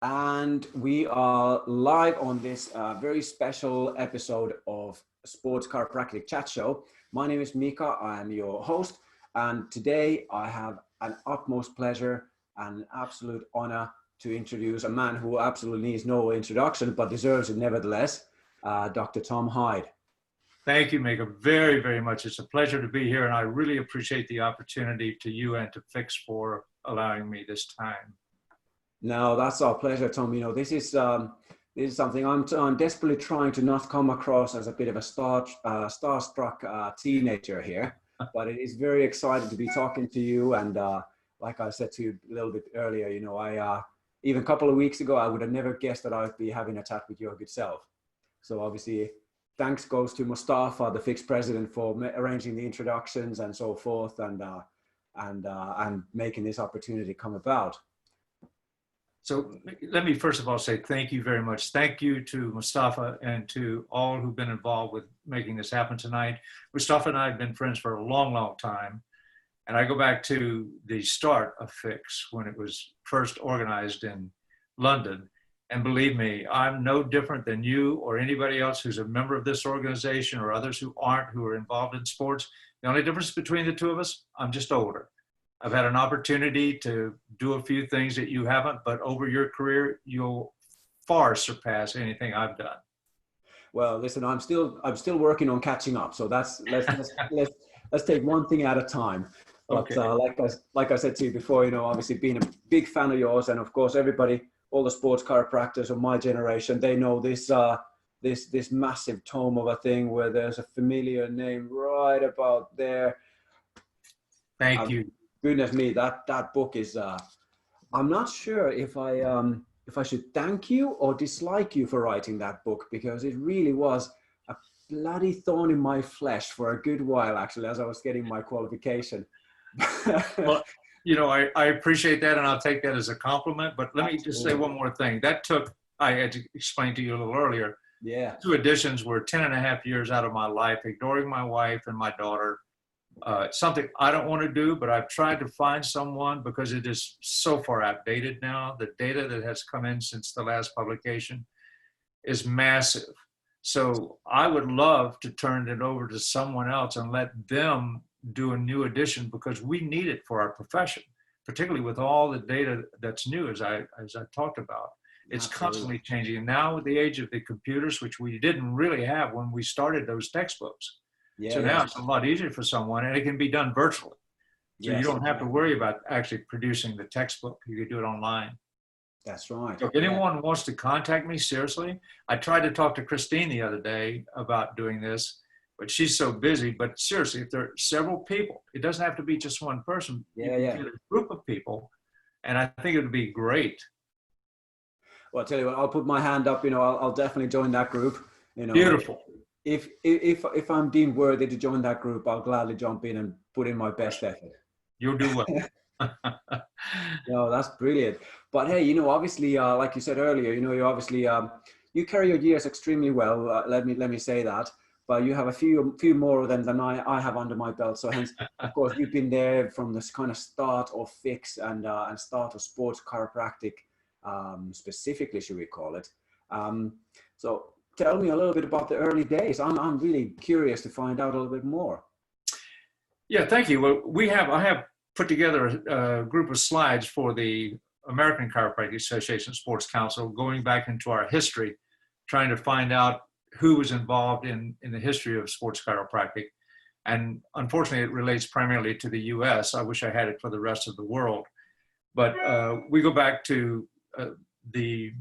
And we are live on this very special episode of Sports Chiropractic Chat Show. My name is Mika, I am your host, and today I have an utmost pleasure and absolute honor to introduce a man who absolutely needs no introduction, but deserves it nevertheless, Dr. Tom Hyde. Thank you, Mika, very, very much. It's a pleasure to be here, and I really appreciate the opportunity to you and to FICS for allowing me this time. No, that's our pleasure, Tom. You know, this is something I'm desperately trying to not come across as a bit of a starstruck teenager here, but it is very exciting to be talking to you. And like I said to you a little bit earlier, you know, even a couple of weeks ago, I would have never guessed that I'd be having a chat with your good self. So obviously, thanks goes to Mustafa, the FICS president, for arranging the introductions and so forth, and making this opportunity come about. So let me first of all say thank you very much. Thank you to Mustafa and to all who've been involved with making this happen tonight. Mustafa and I have been friends for a long, long time. And I go back to the start of FICS when it was first organized in London. And believe me, I'm no different than you or anybody else who's a member of this organization or others who aren't, who are involved in sports. The only difference between the two of us, I'm just older. I've had an opportunity to do a few things that you haven't, but over your career, you'll far surpass anything I've done. Well, listen, I'm still working on catching up. So let's take one thing at a time. But Okay. like I said to you before, you know, obviously being a big fan of yours, and of course everybody, all the sports chiropractors of my generation, they know this this massive tome of a thing where there's a familiar name right about there. Thank you. Goodness me, that book is. I'm not sure if I should thank you or dislike you for writing that book, because it really was a bloody thorn in my flesh for a good while, actually, as I was getting my qualification. Well, you know, I appreciate that, and I'll take that as a compliment. But let me just say one more thing. That took, I had to explain to you a little earlier. Yeah. 2 editions were 10.5 years out of my life, ignoring my wife and my daughter. Something I don't want to do, but I've tried to find someone because it is so far outdated now. The data that has come in since the last publication is massive. So I would love to turn it over to someone else and let them do a new edition, because we need it for our profession, particularly with all the data that's new, as I talked about. It's constantly changing. And now with the age of the computers, which we didn't really have when we started those textbooks. Yeah, So now it's a lot easier for someone, and it can be done virtually. So you don't have to worry about actually producing the textbook. You can do it online. That's right. So if anyone wants to contact me, seriously, I tried to talk to Christine the other day about doing this, but she's so busy. But seriously, if there are several people, it doesn't have to be just one person. You can get a group of people, and I think it would be great. Well, I'll tell you what, I'll put my hand up. You know, I'll definitely join that group. You know, beautiful. If I'm deemed worthy to join that group, I'll gladly jump in and put in my best effort. You'll do well. No, that's brilliant. But hey, you know, obviously, like you said earlier, you know, you obviously you carry your years extremely well. Let me say that. But you have a few more of them than I have under my belt. So hence, of course, you've been there from this kind of start of FICS and start of sports chiropractic, specifically, should we call it? So tell me a little bit about the early days. I'm really curious to find out a little bit more. Yeah, thank you. Well, I have put together a group of slides for the American Chiropractic Association Sports Council, going back into our history, trying to find out who was involved in the history of sports chiropractic. And unfortunately, it relates primarily to the US. I wish I had it for the rest of the world. But we go back to the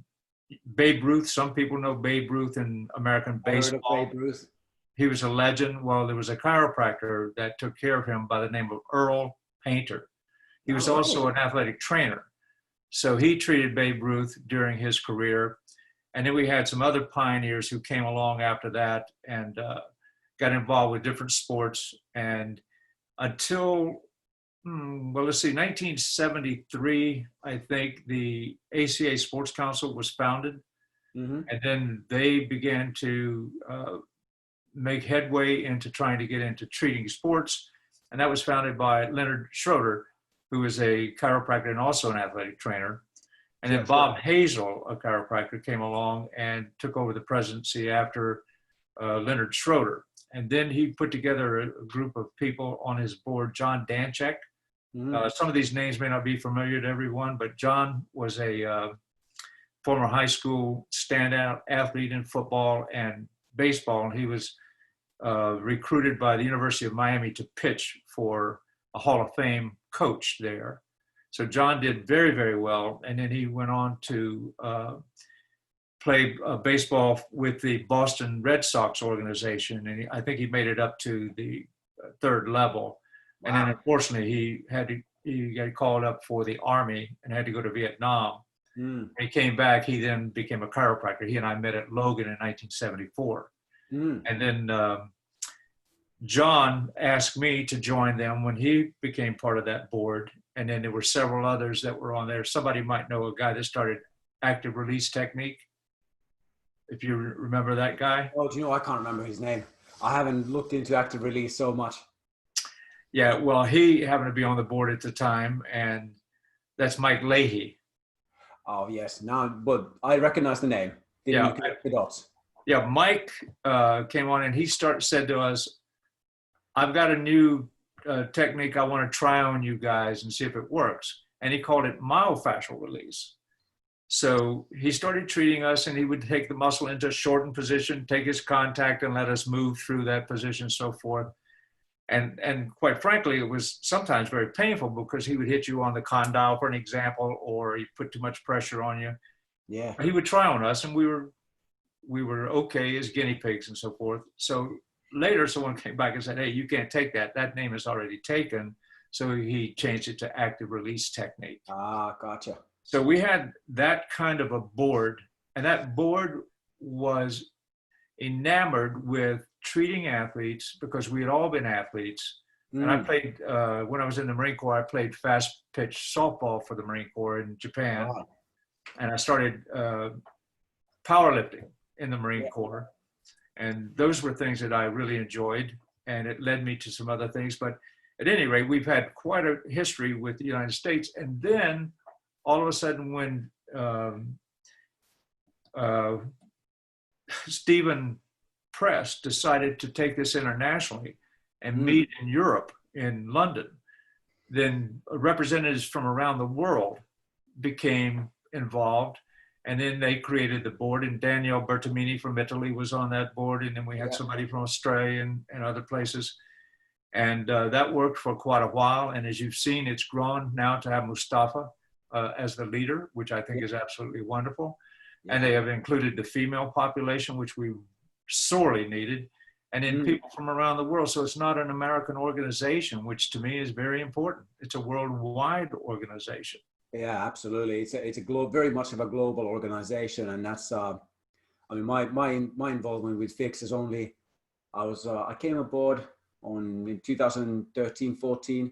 Babe Ruth. Some people know Babe Ruth in American baseball. Babe Ruth. He was a legend. Well, there was a chiropractor that took care of him by the name of Earl Painter. He was also an athletic trainer. So he treated Babe Ruth during his career. And then we had some other pioneers who came along after that and got involved with different sports. And until, let's see, 1973, I think the ACA Sports Council was founded. Mm-hmm. And then they began to make headway into trying to get into treating sports. And that was founded by Leonard Schroeder, who is a chiropractor and also an athletic trainer. And then Bob Hazel, a chiropractor, came along and took over the presidency after Leonard Schroeder. And then he put together a group of people on his board, John Danchek. Some of these names may not be familiar to everyone, but John was a former high school standout athlete in football and baseball. And he was recruited by the University of Miami to pitch for a Hall of Fame coach there. So John did very, very well. And then he went on to play baseball with the Boston Red Sox organization. And I think he made it up to the third level. Wow. And then unfortunately he got called up for the Army and had to go to Vietnam. He came back, he then became a chiropractor. He and I met at Logan in 1974. And then John asked me to join them when he became part of that board. And then there were several others that were on there. Somebody might know a guy that started Active Release Technique. If you remember that guy. Oh, do you know, I can't remember his name. I haven't looked into Active Release so much. Yeah, well, he happened to be on the board at the time, and that's Mike Leahy. Oh, yes. Now, but I recognize the name. Didn't connect the dots. Yeah, Mike came on and he said to us, I've got a new technique I want to try on you guys and see if it works. And he called it myofascial release. So he started treating us, and he would take the muscle into a shortened position, take his contact and let us move through that position and so forth. And quite frankly, it was sometimes very painful because he would hit you on the condyle, for an example, or he put too much pressure on you. Yeah. He would try on us, and we were okay as guinea pigs and so forth. So later someone came back and said, hey, you can't take that. That name is already taken. So he changed it to Active Release Technique. Ah, gotcha. So we had that kind of a board, and that board was enamored with treating athletes because we had all been athletes. And I played, when I was in the Marine Corps, I played fast pitch softball for the Marine Corps in Japan. Wow. And I started powerlifting in the Marine Corps. And those were things that I really enjoyed. And it led me to some other things. But at any rate, we've had quite a history with the United States. And then all of a sudden when Stephen Press decided to take this internationally and meet in Europe, in London, then representatives from around the world became involved. And then they created the board, and Danielle Bertomini from Italy was on that board. And then we had somebody from Australia and other places. And that worked for quite a while. And as you've seen, it's grown now to have Mustafa as the leader, which I think is absolutely wonderful. And they have included the female population, which we sorely needed, and then people from around the world. So it's not an American organization, which to me is very important. It's a worldwide organization. Yeah, absolutely. It's a very much of a global organization, and that's I mean, my involvement with FICS is only I came aboard in 2013-14.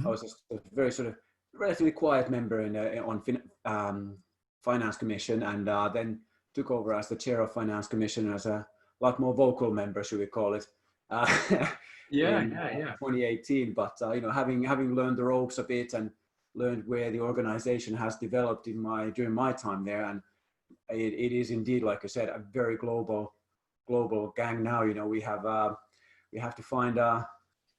I was a very sort of relatively quiet member on Finance Commission, and then took over as the chair of Finance Commission as a lot more vocal member, should we call it? 2018. But you know, having learned the ropes a bit and learned where the organization has developed during my time there, and it is indeed, like I said, a very global gang now. You know, we have to find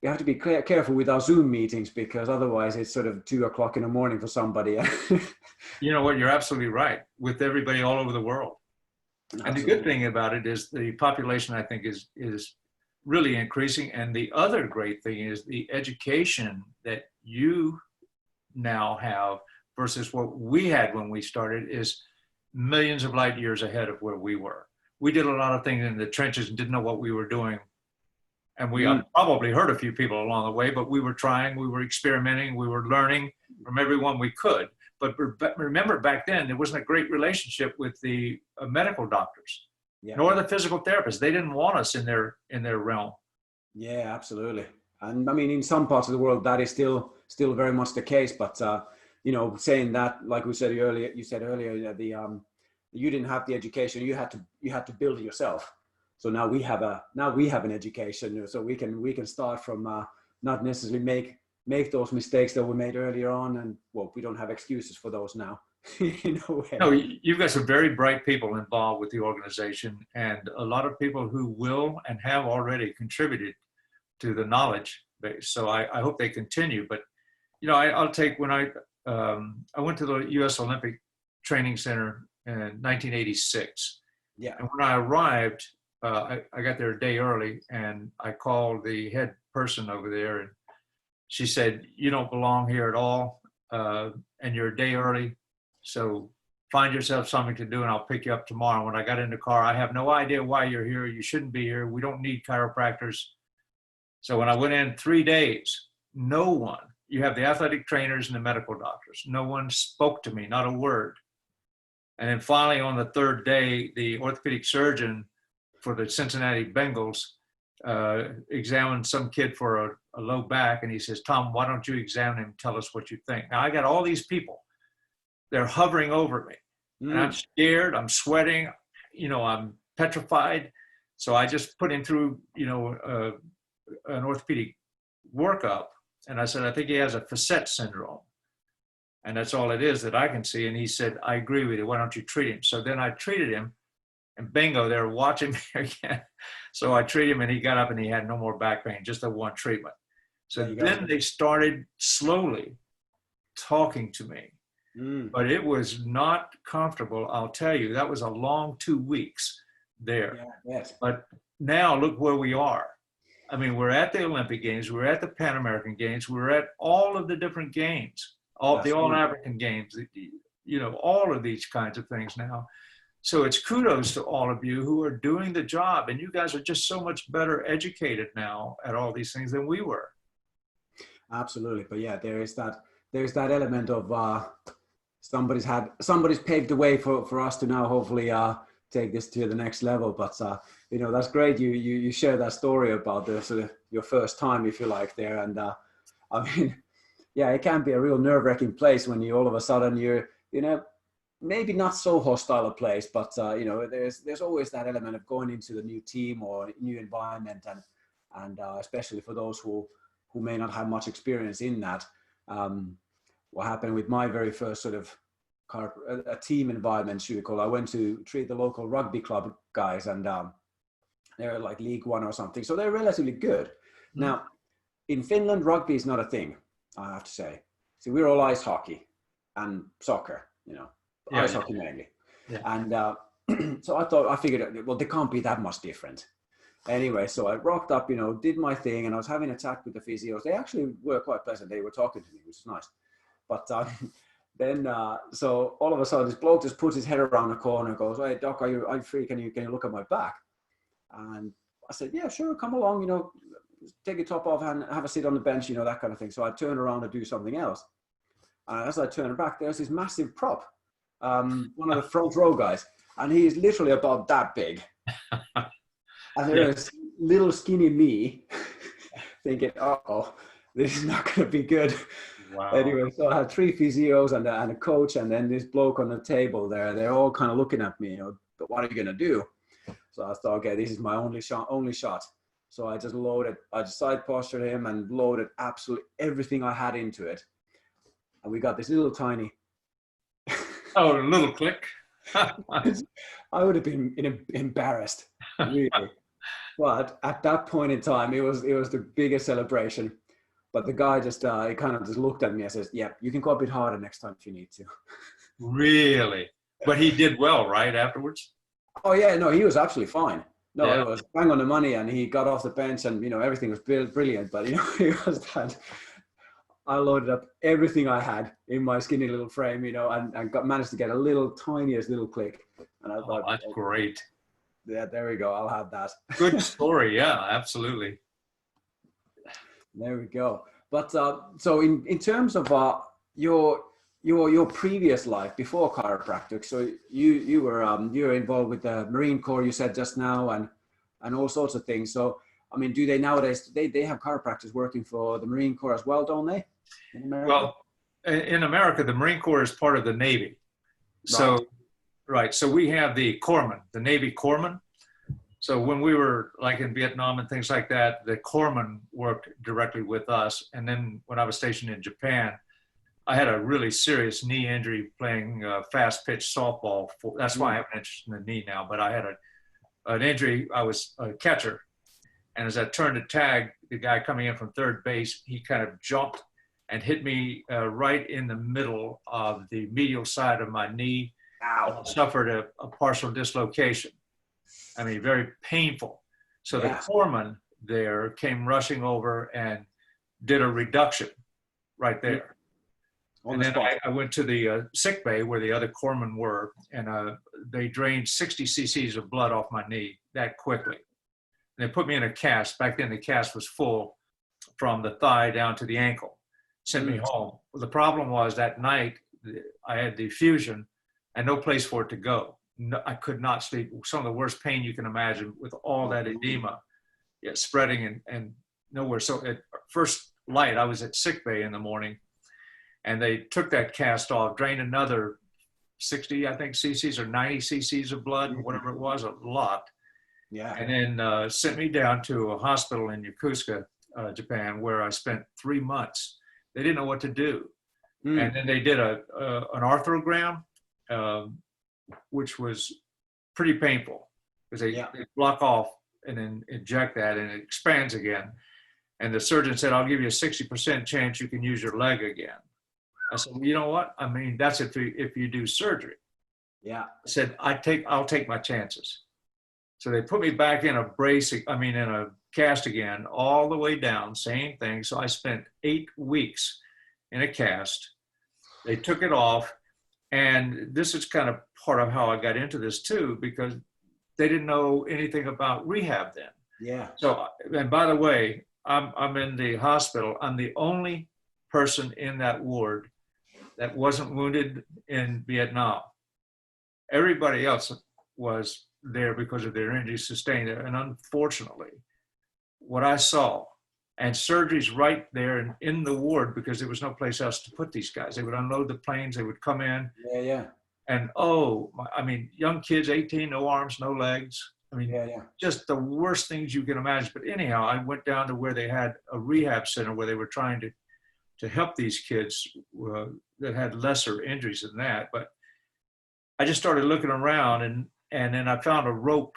we have to be careful with our Zoom meetings, because otherwise it's sort of 2 o'clock in the morning for somebody. You know what? You're absolutely right, with everybody all over the world. Absolutely. And the good thing about it is the population, I think, is really increasing. And the other great thing is the education that you now have versus what we had when we started is millions of light years ahead of where we were. We did a lot of things in the trenches and didn't know what we were doing. And we probably hurt a few people along the way, but we were trying, we were experimenting, we were learning from everyone we could. But remember, back then, there wasn't a great relationship with the medical doctors, nor the physical therapists. They didn't want us in their realm. Yeah, absolutely. And I mean, in some parts of the world, that is still very much the case. But you know, saying that, like you said earlier, you didn't have the education. You had to build it yourself. So now we have an education, so we can start from not necessarily make those mistakes that were made earlier on, and well, we don't have excuses for those now. in a way. No, you've got some very bright people involved with the organization, and a lot of people who will and have already contributed to the knowledge base. So I hope they continue. But I'll take when I went to the U.S. Olympic Training Center in 1986. Yeah. And when I arrived, I got there a day early, and I called the head person over there, and she said, "You don't belong here at all, and you're a day early. So find yourself something to do, and I'll pick you up tomorrow." When I got in the car, "I have no idea why you're here. You shouldn't be here. We don't need chiropractors." So when I went in 3 days, no one, you have the athletic trainers and the medical doctors, no one spoke to me, not a word. And then finally on the third day, the orthopedic surgeon for the Cincinnati Bengals examined some kid for a low back, and he says, "Tom, why don't you examine him and tell us what you think?" Now I got all these people. They're hovering over me, and I'm scared, I'm sweating, I'm petrified. So I just put him through, an orthopedic workup. And I said, "I think he has a FICS syndrome." And that's all it is that I can see. And he said, "I agree with you. Why don't you treat him?" So then I treated him, and bingo, they're watching me again. So I treated him, and he got up and he had no more back pain, just the one treatment. So then they started slowly talking to me. But it was not comfortable, I'll tell you. That was a long 2 weeks there. Yeah, yes. But now look where we are. I mean, we're at the Olympic Games, we're at the Pan American Games, we're at all of the different games, the All-African Games, all of these kinds of things now. So it's kudos to all of you who are doing the job, and you guys are just so much better educated now at all these things than we were. Absolutely. But yeah, there's that element of somebody's paved the way for us to now hopefully take this to the next level. But that's great. You share that story about the sort of your first time, if you like, there. And I mean, yeah, it can be a real nerve-wracking place when you all of a sudden you're maybe not so hostile a place, but there's always that element of going into the new team or new environment, and especially for those who may not have much experience in that. What happened with my very first sort of a team environment, should we call it. I went to treat the local rugby club guys, and they're like League One or something, so they're relatively good. Now, in Finland, rugby is not a thing, I have to say. So we're all ice hockey and soccer, ice hockey mainly. Yeah. And so I figured, well, they can't be that much different. Anyway, so I rocked up, did my thing, and I was having a chat with the physios. They actually were quite pleasant. They were talking to me, which is nice. But then, so all of a sudden, this bloke just puts his head around the corner and goes, "Hey, Doc, are you free? Can you look at my back?" And I said, "Yeah, sure, come along, take your top off and have a seat on the bench, that kind of thing." So I turned around to do something else. And as I turned back, there's this massive prop, one of the front row guys, and he's literally about that big. And there's little skinny me thinking, "Uh-oh, this is not going to be good." Wow. Anyway, so I had 3 physios and a coach, and then this bloke on the table there. They're all kind of looking at me, but what are you going to do? So I thought, okay, this is my only shot. So I just side postured him and loaded absolutely everything I had into it. And we got this little tiny. Oh, a little click. I would have been embarrassed, really. But at that point in time, it was the biggest celebration. But the guy just he kind of just looked at me and says, "Yeah, you can go a bit harder next time if you need to." Really? But he did well, right, afterwards? Oh yeah, no, he was absolutely fine. No, yeah. It was bang on the money, and he got off the bench, and everything was brilliant. But it was that I loaded up everything I had in my skinny little frame, and managed to get a tiniest little click. And I thought, that's great. Yeah, there we go. I'll have that. Good story. Yeah, absolutely. There we go. But so in terms of your previous life before chiropractic, so you were involved with the Marine Corps, you said just now, and all sorts of things. So I mean, do they nowadays they have chiropractors working for the Marine Corps as well, don't they? In America? Well, in America, the Marine Corps is part of the Navy. So right. So we have the corpsmen, the Navy corpsmen. So when we were like in Vietnam and things like that, the corpsmen worked directly with us. And then when I was stationed in Japan, I had a really serious knee injury playing fast pitch softball. That's why I have an interest in the knee now. But I had an injury. I was a catcher. And as I turned to tag, the guy coming in from third base, he kind of jumped and hit me right in the middle of the medial side of my knee. Ow. I suffered a partial dislocation. I mean, very painful. So the corpsman there came rushing over and did a reduction right there. And then I went to the sick bay where the other corpsmen were, and they drained 60 cc's of blood off my knee that quickly. And they put me in a cast. Back then, the cast was full from the thigh down to the ankle. Sent me home. Well, the problem was that night, I had the fusion and no place for it to go. No, I could not sleep. Some of the worst pain you can imagine with all that edema spreading and nowhere. So at first light, I was at sick bay in the morning, and they took that cast off, drained another 60, I think, cc's or 90 cc's of blood, whatever it was, a lot. Yeah. And then sent me down to a hospital in Yokosuka, Japan, where I spent 3 months. They didn't know what to do. And then they did an arthrogram, which was pretty painful because they block off and then inject that and it expands again. And the surgeon said, I'll give you a 60% chance you can use your leg again. I said, well, you know what? I mean, that's if you do surgery. Yeah. I said, I'll take my chances. So they put me back in a cast again, all the way down, same thing. So I spent 8 weeks in a cast. They took it off. And this is kind of part of how I got into this too, because they didn't know anything about rehab then. Yeah. So, and by the way, I'm in the hospital. I'm the only person in that ward that wasn't wounded in Vietnam. Everybody else was there because of their injuries sustained. And unfortunately, what I saw, and surgeries right there in the ward, because there was no place else to put these guys. They would unload the planes, they would come in. Yeah. And young kids, 18, no arms, no legs. I mean, just the worst things you can imagine. But anyhow, I went down to where they had a rehab center where they were trying to help these kids that had lesser injuries than that. But I just started looking around, and then I found a rope,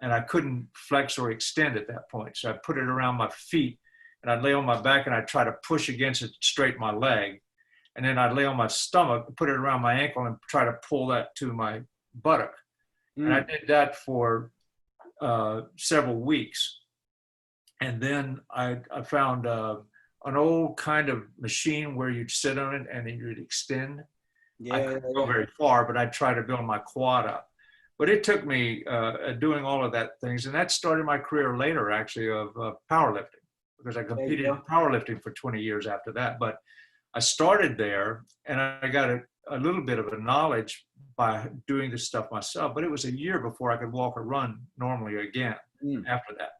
and I couldn't flex or extend at that point. So I put it around my feet, and I'd lay on my back, and I'd try to push against it to straighten my leg. And then I'd lay on my stomach, put it around my ankle, and try to pull that to my buttock. And I did that for several weeks. And then I found an old kind of machine where you'd sit on it and then you'd extend. I couldn't go very far, but I'd try to build my quad up. But it took me doing all of that things. And that started my career later, actually, of powerlifting, because I competed in powerlifting for 20 years after that. But I started there, and I got a little bit of a knowledge by doing this stuff myself. But it was a year before I could walk or run normally again after that.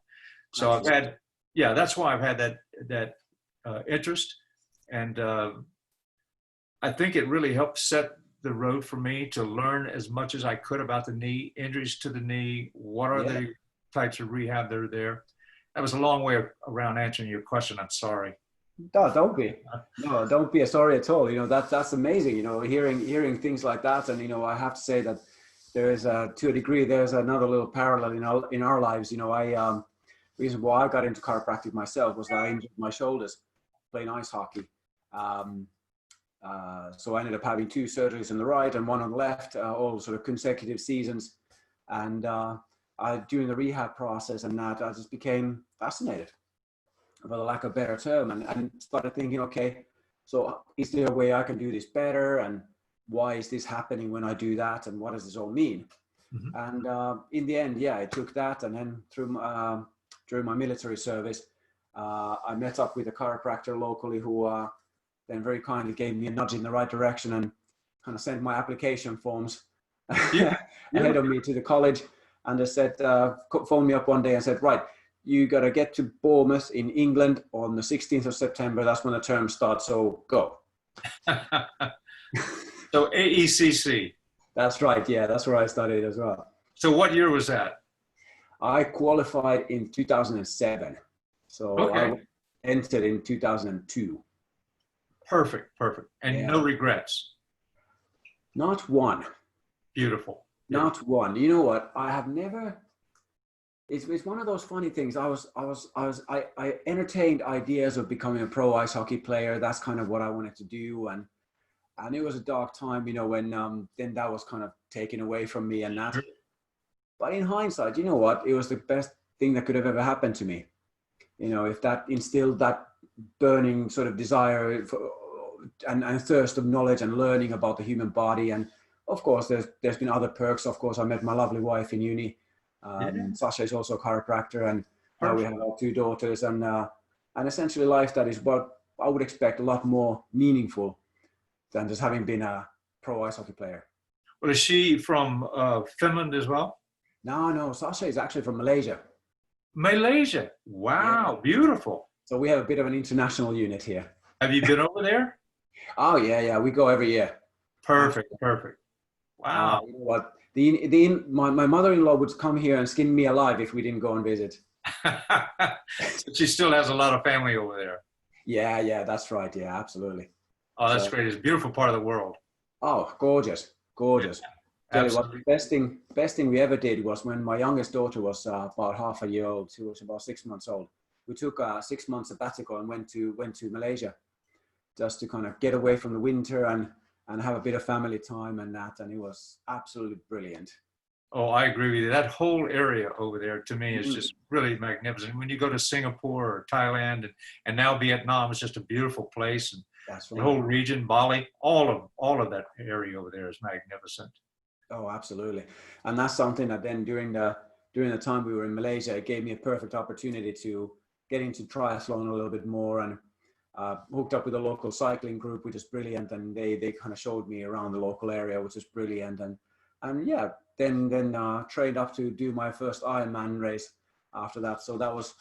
So I've had, that's why I've had that interest. And I think it really helped set the road for me to learn as much as I could about the knee, injuries to the knee, what are the types of rehab that are there. That was a long way around answering your question. I'm sorry. No, don't be. No, don't be sorry at all. That's amazing. Hearing things like that, and I have to say that there is to a degree there's another little parallel in our lives. Reason why I got into chiropractic myself was that I injured my shoulders playing ice hockey. So I ended up having 2 surgeries on the right and 1 on the left, all sort of consecutive seasons. And during the rehab process and that, I just became fascinated, for the lack of a better term, and started thinking, okay, so is there a way I can do this better? And why is this happening when I do that? And what does this all mean? And in the end, I took that, and then during my military service, I met up with a chiropractor locally who then very kindly gave me a nudge in the right direction and kind of sent my application forms ahead of me to the college. And they said, phoned me up one day and said, right, you got to get to Bournemouth in England on the 16th of September. That's when the term starts. So go. So AECC. That's right. Yeah, that's where I studied as well. So what year was that? I qualified in 2007. So I entered in 2002. Perfect, perfect. And no regrets. Not one. Beautiful. Not one. You know what? I have never. It's one of those funny things. I entertained ideas of becoming a pro ice hockey player. That's kind of what I wanted to do, and it was a dark time, you know, when then that was kind of taken away from me and that. But in hindsight, you know what? It was the best thing that could have ever happened to me. You know, if that instilled that burning sort of desire for, and thirst of knowledge and learning about the human body. And of course, there's been other perks. Of course, I met my lovely wife in uni. Sasha is also a chiropractor, and now we have our 2 daughters, and essentially life that is what I would expect a lot more meaningful than just having been a pro ice hockey player. Well, is she from Finland as well? No, Sasha is actually from Malaysia. Malaysia. Wow, beautiful. So we have a bit of an international unit here. Have you been over there? Oh yeah, we go every year. Perfect. Wow. You know what? My mother-in-law would come here and skin me alive if we didn't go and visit. So she still has a lot of family over there. Yeah, that's right. Yeah, absolutely. Oh, that's great. It's a beautiful part of the world. Oh, gorgeous. Yeah, Tell you what, the best thing we ever did was when my youngest daughter was about half a year old. She was about 6 months old. We took a 6 month sabbatical and went to Malaysia, just to kind of get away from the winter and have a bit of family time and that. And it was absolutely brilliant. Oh, I agree with you. That whole area over there to me is just really magnificent. When you go to Singapore or Thailand and now Vietnam, it's just a beautiful place. And that's right. The whole region, Bali, all of that area over there is magnificent. Oh, absolutely. And that's something that then during the time we were in Malaysia, it gave me a perfect opportunity to get into triathlon a little bit more, and hooked up with a local cycling group, which is brilliant. And they kind of showed me around the local area, which is brilliant. And yeah, then trained up to do my first Ironman race after that. So that was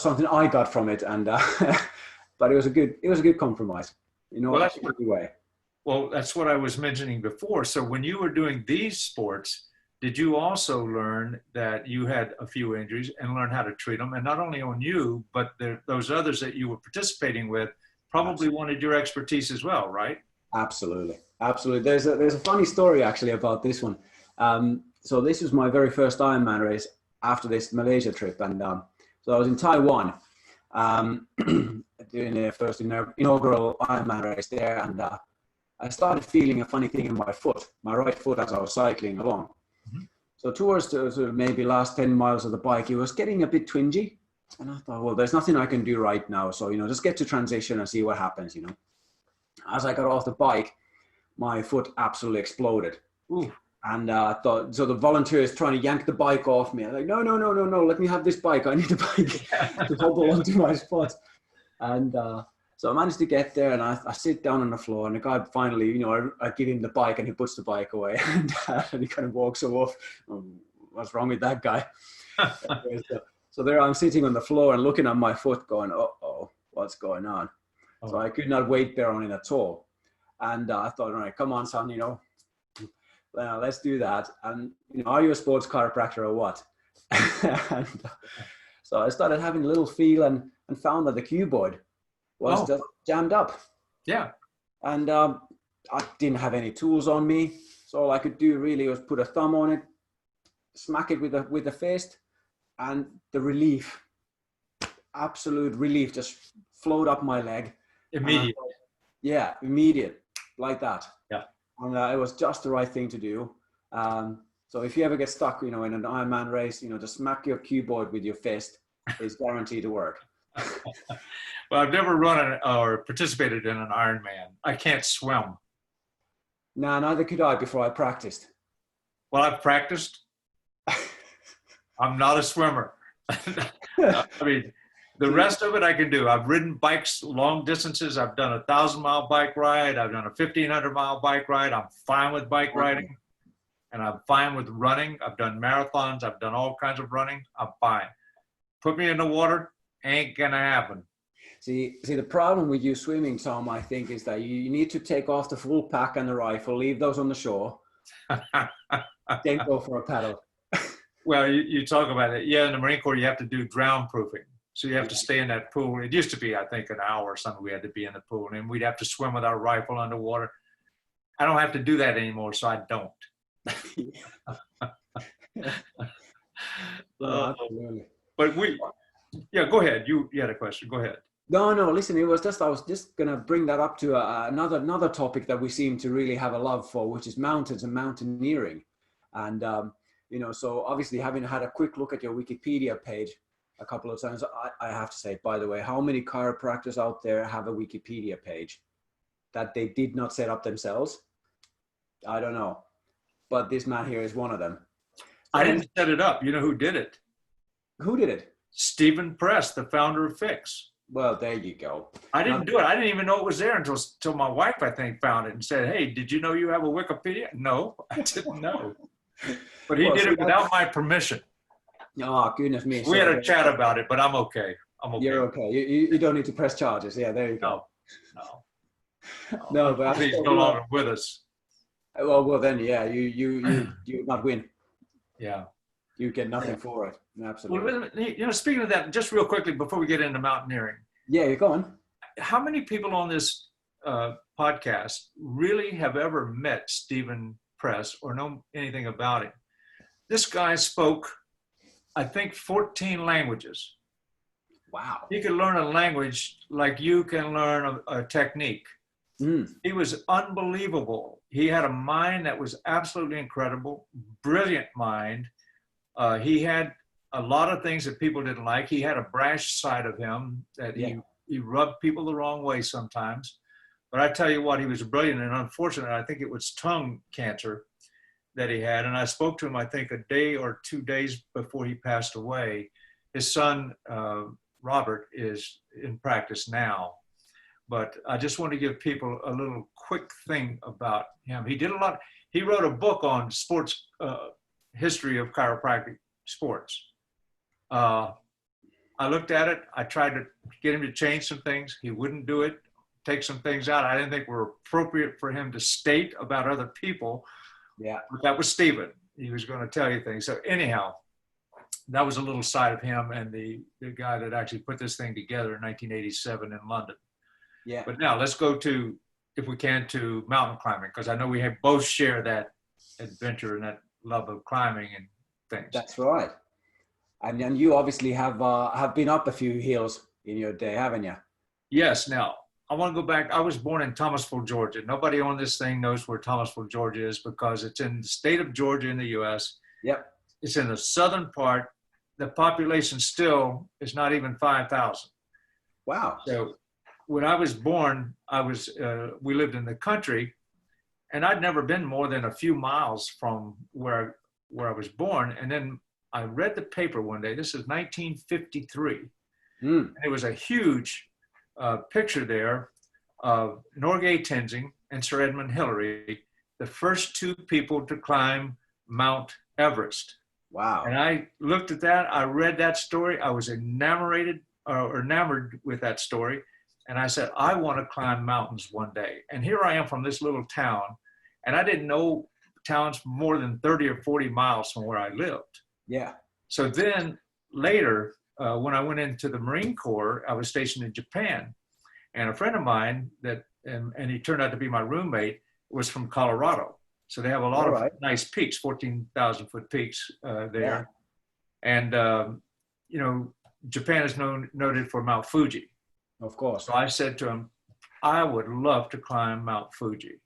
something I got from it. And, but it was a good compromise, you know, well, way. Well, that's what I was mentioning before. So when you were doing these sports, did you also learn that you had a few injuries and learn how to treat them? And not only on you, but those others that you were participating with probably wanted your expertise as well, right? Absolutely. There's a funny story actually about this one. So this was my very first Ironman race after this Malaysia trip. And so I was in Taiwan doing the first inaugural Ironman race there. And I started feeling a funny thing in my right foot, as I was cycling along. Mm-hmm. So towards the sort of maybe last 10 miles of the bike, it was getting a bit twingy. And I thought, well, there's nothing I can do right now. So, you know, just get to transition and see what happens, you know. As I got off the bike, my foot absolutely exploded. Ooh. And I thought, so the volunteers trying to yank the bike off me. I'm like, no, let me have this bike. I need the bike to hold on to my spot. And so I managed to get there, and I sit down on the floor, and the guy finally, you know, I give him the bike, and he puts the bike away, and he kind of walks off. What's wrong with that guy? So there I'm sitting on the floor and looking at my foot going, uh-oh, what's going on? Oh. So I could not wait there on it at all. And I thought, all right, come on, son, you know, let's do that. And, you know, are you a sports chiropractor or what? And, so I started having a little feel and found that the cuboid was just jammed up. Yeah. And I didn't have any tools on me. So all I could do really was put a thumb on it, smack it with the fist, and the relief, absolute relief, just flowed up my leg. Immediate. Yeah, immediate, like that. Yeah. And it was just the right thing to do. So if you ever get stuck, you know, in an Ironman race, you know, just smack your cuboid with your fist. It's guaranteed to work. Well, I've never run or participated in an Ironman. I can't swim. No, neither could I before I practiced. Well, I've practiced. I'm not a swimmer. I mean, the rest of it I can do. I've ridden bikes long distances. I've done a 1,000-mile bike ride. I've done a 1,500-mile bike ride. I'm fine with bike riding, and I'm fine with running. I've done marathons. I've done all kinds of running. I'm fine. Put me in the water, ain't gonna happen. See, the problem with you swimming, Tom, I think, is that you need to take off the full pack and the rifle, leave those on the shore, then go for a paddle. Well, you talk about it. Yeah, in the Marine Corps, you have to do drown proofing. So you have to stay in that pool. It used to be, I think, an hour or something we had to be in the pool, and we'd have to swim with our rifle underwater. I don't have to do that anymore, so I don't. Absolutely. But go ahead. You had a question. Go ahead. No, listen, I was just going to bring that up to another topic that we seem to really have a love for, which is mountains and mountaineering. And, so obviously having had a quick look at your Wikipedia page a couple of times, I have to say, by the way, how many chiropractors out there have a Wikipedia page that they did not set up themselves? I don't know. But this man here is one of them. I didn't set it up. You know who did it? Who did it? Stephen Press, the founder of FICS. Well, there you go. I didn't do it. I didn't even know it was there until my wife, I think, found it and said, "Hey, did you know you have a Wikipedia?" No, I didn't know. But he did it without my permission. Oh, goodness me. We had a chat about it, but I'm okay. You're okay. You don't need to press charges. Yeah, there you go. No, but he's no longer with us. Well, then, yeah, you not win. Yeah. You get nothing for it. Absolutely. Well, speaking of that, just real quickly before we get into mountaineering. Yeah, you're going. How many people on this podcast really have ever met Stephen Press or know anything about him? This guy spoke, I think, 14 languages. Wow. He could learn a language like you can learn a technique. He was unbelievable. He had a mind that was absolutely incredible, brilliant mind. He had a lot of things that people didn't like. He had a brash side of him that he rubbed people the wrong way sometimes. But I tell you what, he was brilliant, and unfortunately, I think it was tongue cancer that he had. And I spoke to him, I think, a day or 2 days before he passed away. His son, Robert, is in practice now. But I just want to give people a little quick thing about him. He did a lot. He wrote a book on sports, history of chiropractic sports. I looked at it. I tried to get him to change some things. He wouldn't do it, take some things out I didn't think were appropriate for him to state about other people. Yeah. But that was Stephen. He was going to tell you things. So anyhow, that was a little side of him and the guy that actually put this thing together in 1987 in London. Yeah. But now let's go to, if we can, to mountain climbing, because I know we have both share that adventure and that love of climbing and things. That's right. And you obviously have been up a few hills in your day, haven't you? Yes. Now, I want to go back. I was born in Thomasville, Georgia. Nobody on this thing knows where Thomasville, Georgia is because it's in the state of Georgia in the U.S. Yep. It's in the southern part. The population still is not even 5,000. Wow. So when I was born, we lived in the country, and I'd never been more than a few miles from where I was born. And then I read the paper one day. This is 1953. And it was a huge picture there of Norgay Tenzing and Sir Edmund Hillary, the first two people to climb Mount Everest. Wow. And I looked at that. I read that story. I was enamored with that story. And I said, I want to climb mountains one day. And here I am from this little town. And I didn't know towns more than 30 or 40 miles from where I lived. Yeah. So then later, when I went into the Marine Corps, I was stationed in Japan. And a friend of mine and he turned out to be my roommate, was from Colorado. So they have a lot of nice peaks, 14,000 foot peaks there. Yeah. And, Japan is noted for Mount Fuji. Of course. So I said to him, I would love to climb Mount Fuji.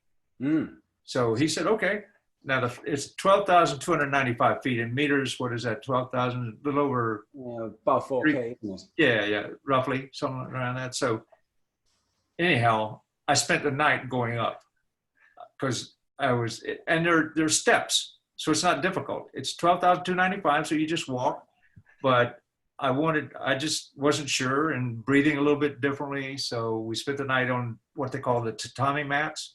So he said, okay. Now it's 12,295 feet in meters. What is that? 12,000, a little over. About 4K. Yeah, roughly, something around that. So anyhow, I spent the night going up because and there's steps. So it's not difficult. It's 12,295. So you just walk, but I just wasn't sure and breathing a little bit differently. So we spent the night on what they call the tatami mats,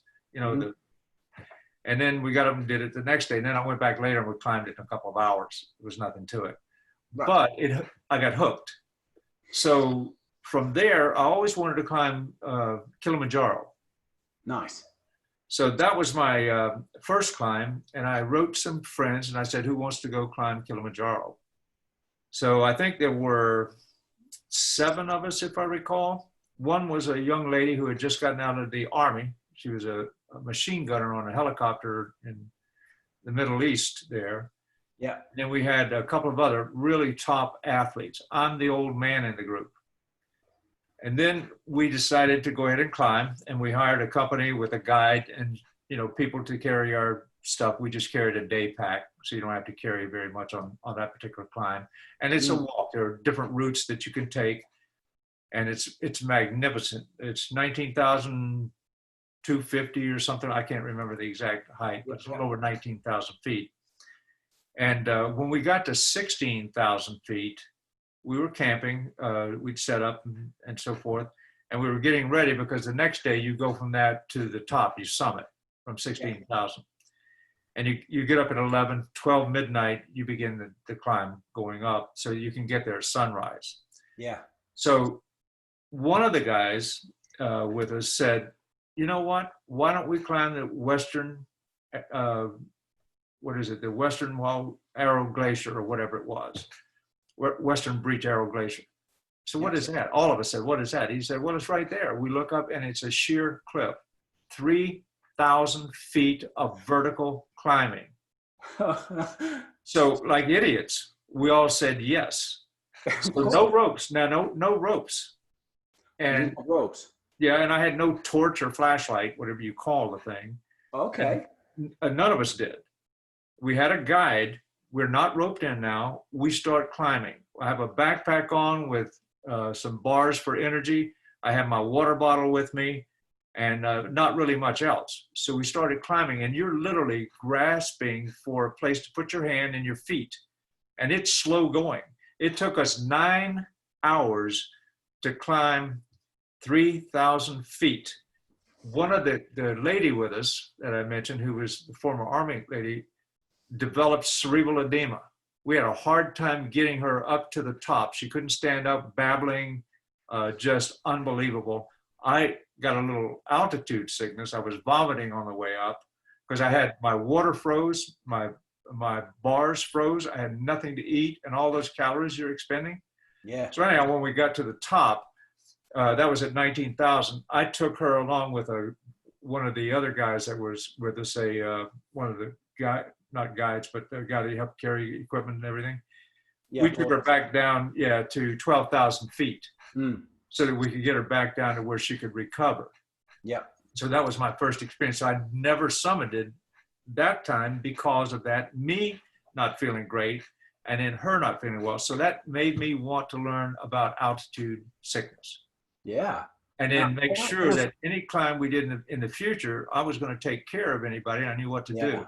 and then we got up and did it the next day. And then I went back later and we climbed it in a couple of hours. There was nothing to it, but I got hooked. So from there, I always wanted to climb Kilimanjaro. Nice. So that was my first climb. And I wrote some friends and I said, who wants to go climb Kilimanjaro? So I think there were 7 of us, if I recall. One was a young lady who had just gotten out of the Army. She was a machine gunner on a helicopter in the Middle East there. Yeah. Then we had a couple of other really top athletes. I'm the old man in the group. And then we decided to go ahead and climb, and we hired a company with a guide and, you know, people to carry our stuff. We just carried a day pack, so you don't have to carry very much on that particular climb. And it's a walk. There are different routes that you can take, and it's magnificent. It's 19,250 or something. I can't remember the exact height, but it's well over 19,000 feet. And when we got to 16,000 feet, we were camping, we'd set up and so forth. And we were getting ready because the next day you go from that to the top, you summit from 16,000. And you get up at 11, 12 midnight, you begin the climb going up so you can get there at sunrise. Yeah. So one of the guys with us said, you know what, why don't we climb the western, the Western Arrow Glacier or whatever it was. Western Breach Arrow Glacier. So what is that? All of us said, what is that? He said, well, it's right there. We look up and it's a sheer cliff, 3,000 feet of vertical climbing. So like idiots, we all said yes. So no ropes. Now, no ropes. And no ropes. Yeah, and I had no torch or flashlight, whatever you call the thing. Okay. And none of us did. We had a guide. We're not roped in now. We start climbing. I have a backpack on with some bars for energy. I have my water bottle with me and not really much else. So we started climbing, and you're literally grasping for a place to put your hand and your feet. And it's slow going. It took us 9 hours to climb 3,000 feet. One of the lady with us that I mentioned, who was the former Army lady, developed cerebral edema. We had a hard time getting her up to the top. She couldn't stand up, babbling, just unbelievable. I got a little altitude sickness. I was vomiting on the way up because I had my water froze, my bars froze. I had nothing to eat, and all those calories you're expending. Yeah. So anyhow, when we got to the top, that was at 19,000. I took her along with one of the other guys that was with us, one of the not guides, but the guy that helped carry equipment and everything. Yeah, we took her back down, to 12,000 feet so that we could get her back down to where she could recover. Yeah. So that was my first experience. I never summited that time because of that, me not feeling great and then her not feeling well. So that made me want to learn about altitude sickness. Yeah. And then make sure that any climb we did in the future, I was going to take care of anybody. I knew what to do.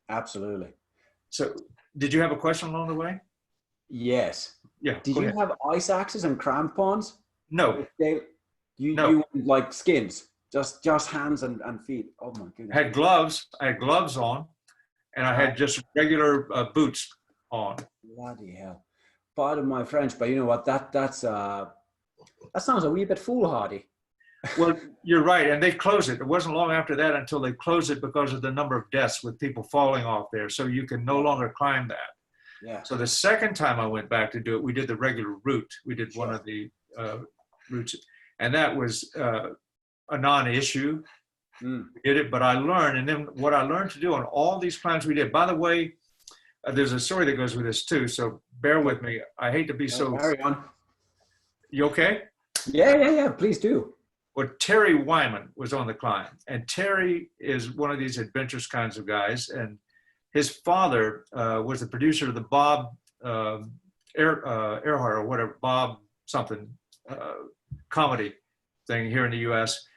Absolutely. So did you have a question along the way? Yes. Yeah. Did you have ice axes and crampons? No. You like skins, just hands and feet. Oh my goodness. Had gloves. I had gloves on, and I had just regular boots on. Bloody hell. Pardon my French, but you know what? That sounds a wee bit foolhardy. Well, you're right, and they closed it. It wasn't long after that until they closed it because of the number of deaths with people falling off there. So you can no longer climb that. Yeah. So the second time I went back to do it, we did the regular route. We did one of the routes, and that was a non-issue. We did it, but I learned, and then what I learned to do on all these climbs we did. By the way, there's a story that goes with this too, so bear with me. I hate to be so. Carry on. You okay? Yeah. Please do. Well, Terry Wyman was on the climb, and Terry is one of these adventurous kinds of guys. And his father was the producer of the Bob Earhart or whatever, Bob something comedy thing here in the U.S.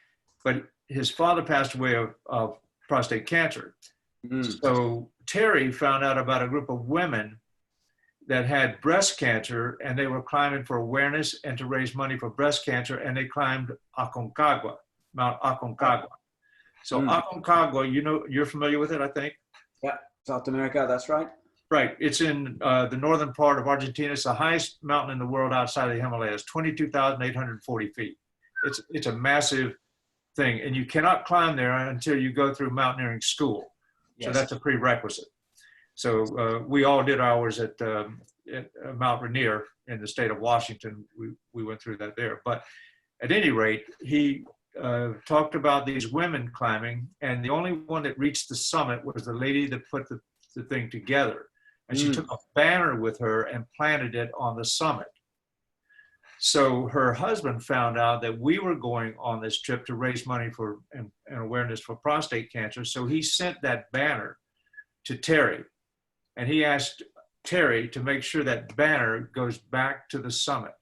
But his father passed away of prostate cancer. So Terry found out about a group of women that had breast cancer, and they were climbing for awareness and to raise money for breast cancer, and they climbed Aconcagua, Mount Aconcagua. So Aconcagua, you're familiar with it, I think? Yeah, South America, that's right. Right, it's in the northern part of Argentina. It's the highest mountain in the world outside of the Himalayas, 22,840 feet. It's a massive thing, and you cannot climb there until you go through mountaineering school. Yes. So that's a prerequisite. So we all did ours at at Mount Rainier in the state of Washington. We went through that there. But at any rate, he talked about these women climbing, and the only one that reached the summit was the lady that put the thing together. And she took a banner with her and planted it on the summit. So her husband found out that we were going on this trip to raise money for and awareness for prostate cancer. So he sent that banner to Terry, and he asked Terry to make sure that banner goes back to the summit.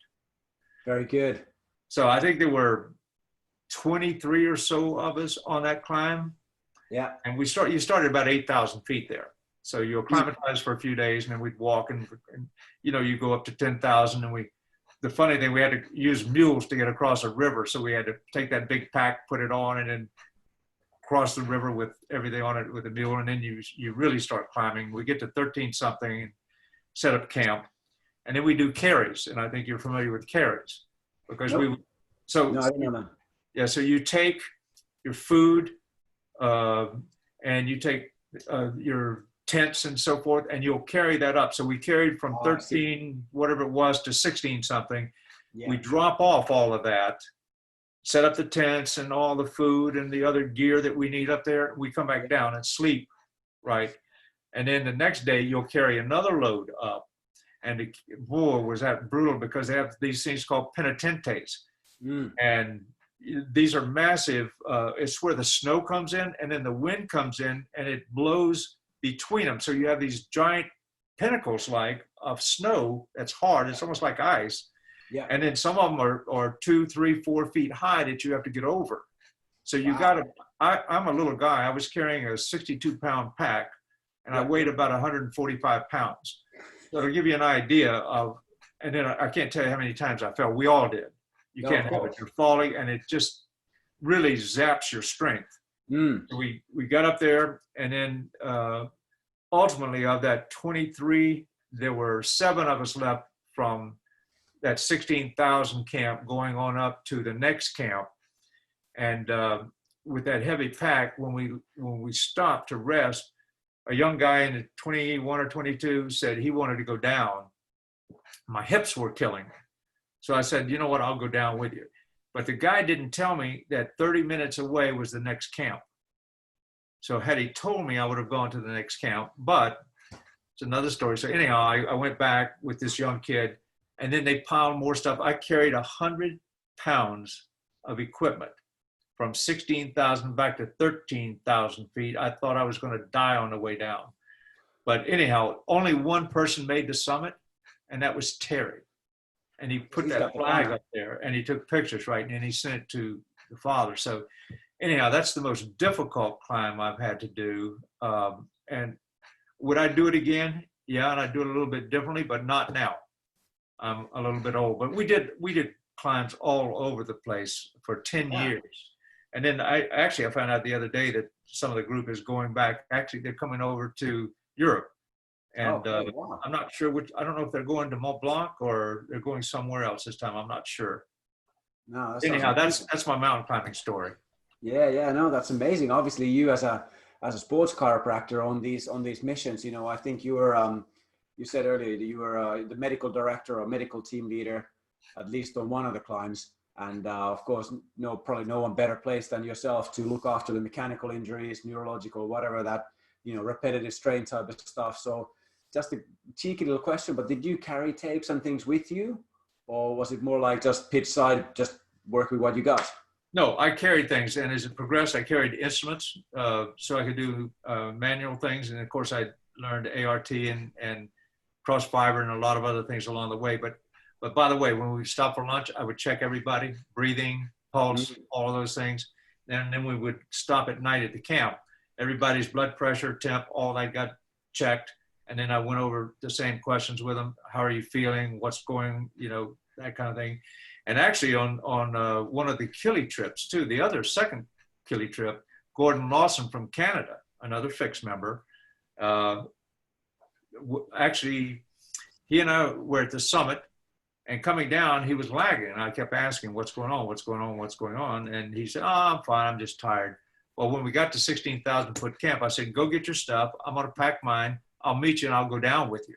Very good. So I think there were 23 or so of us on that climb. Yeah. And you started about 8,000 feet there. So you acclimatize for a few days, and then we'd walk and you go up to 10,000. And the funny thing, we had to use mules to get across a river. So we had to take that big pack, put it on, and then cross the river with everything on it with a mule. And then you really start climbing. We get to 13 something and set up camp. And then we do carries. And I think you're familiar with carries because No, I don't know that. Yeah, so you take your food and you take your tents and so forth, and you'll carry that up. So we carried from 13, whatever it was, to 16 something. Yeah. We drop off all of that, set up the tents and all the food and the other gear that we need up there. We come back down and sleep, right? And then the next day you'll carry another load up. And boy, was that brutal, because they have these things called penitentes. And these are massive. It's where the snow comes in, and then the wind comes in and it blows between them. So you have these giant pinnacles of snow that's hard. It's almost like ice. Yeah. And then some of them are 2, 3, 4 feet high that you have to get over. So you got to, I'm a little guy. I was carrying a 62-pound pack, and I weighed about 145 pounds. So to give you an idea of, and then I can't tell you how many times I fell. We all did. You can't have it. You're falling, and it just really zaps your strength. So we got up there, and then ultimately of that 23, there were 7 of us left from that 16,000 camp going on up to the next camp. And with that heavy pack, when we stopped to rest, a young guy in the 21 or 22 said he wanted to go down. My hips were killing me. So I said, you know what, I'll go down with you. But the guy didn't tell me that 30 minutes away was the next camp. So had he told me, I would have gone to the next camp, but it's another story. So anyhow, I went back with this young kid, and then they piled more stuff. I carried 100 pounds of equipment from 16,000 back to 13,000 feet. I thought I was going to die on the way down. But anyhow, only one person made the summit, and that was Terry. And he put that flag up there, and he took pictures, right? And he sent it to the father. So anyhow, that's the most difficult climb I've had to do. And would I do it again? Yeah, and I'd do it a little bit differently, but not now. I'm a little bit old. But we did climbs all over the place for 10 years. And then I found out the other day that some of the group is going back. Actually, they're coming over to Europe. And I'm not sure I don't know if they're going to Mont Blanc or they're going somewhere else this time. I'm not sure. No, anyhow, that's my mountain climbing story. Yeah, no, that's amazing. Obviously, you as a sports chiropractor on these missions, I think you were you said earlier that you were the medical director or medical team leader, at least on one of the climbs. And of course, probably no one better placed than yourself to look after the mechanical injuries, neurological, whatever that, repetitive strain type of stuff. So just a cheeky little question, but did you carry tapes and things with you? Or was it more like just pitch side, just work with what you got? No, I carried things. And as it progressed, I carried instruments so I could do manual things. And of course, I learned ART and cross fiber and a lot of other things along the way. But by the way, when we stopped for lunch, I would check everybody, breathing, pulse, all of those things. And then we would stop at night at the camp. Everybody's blood pressure, temp, all that got checked. And then I went over the same questions with them. How are you feeling? What's going, that kind of thing. And actually on one of the Kili trips too, the other second Kili trip, Gordon Lawson from Canada, another FICS member, actually, he and I were at the summit, and coming down, he was lagging. And I kept asking, what's going on? What's going on? What's going on? And he said, I'm fine. I'm just tired. Well, when we got to 16,000 foot camp, I said, go get your stuff. I'm going to pack mine. I'll meet you and I'll go down with you.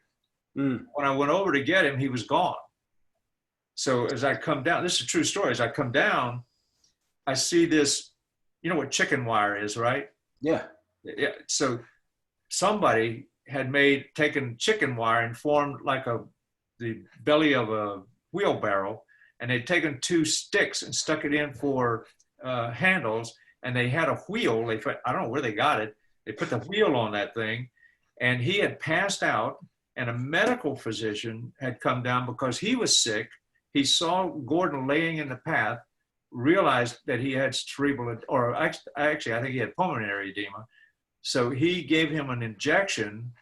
Mm. When I went over to get him, he was gone. So as I come down, this is a true story. As I come down, I see this, you know what chicken wire is, right? Yeah. Yeah. So somebody had taken chicken wire and formed like the belly of a wheelbarrow, and they'd taken two sticks and stuck it in for handles, and they had a wheel. I don't know where they got it. They put the wheel on that thing, and he had passed out, and a medical physician had come down because he was sick. He saw Gordon laying in the path, realized that he had cerebral, or actually, I think he had pulmonary edema. So he gave him an injection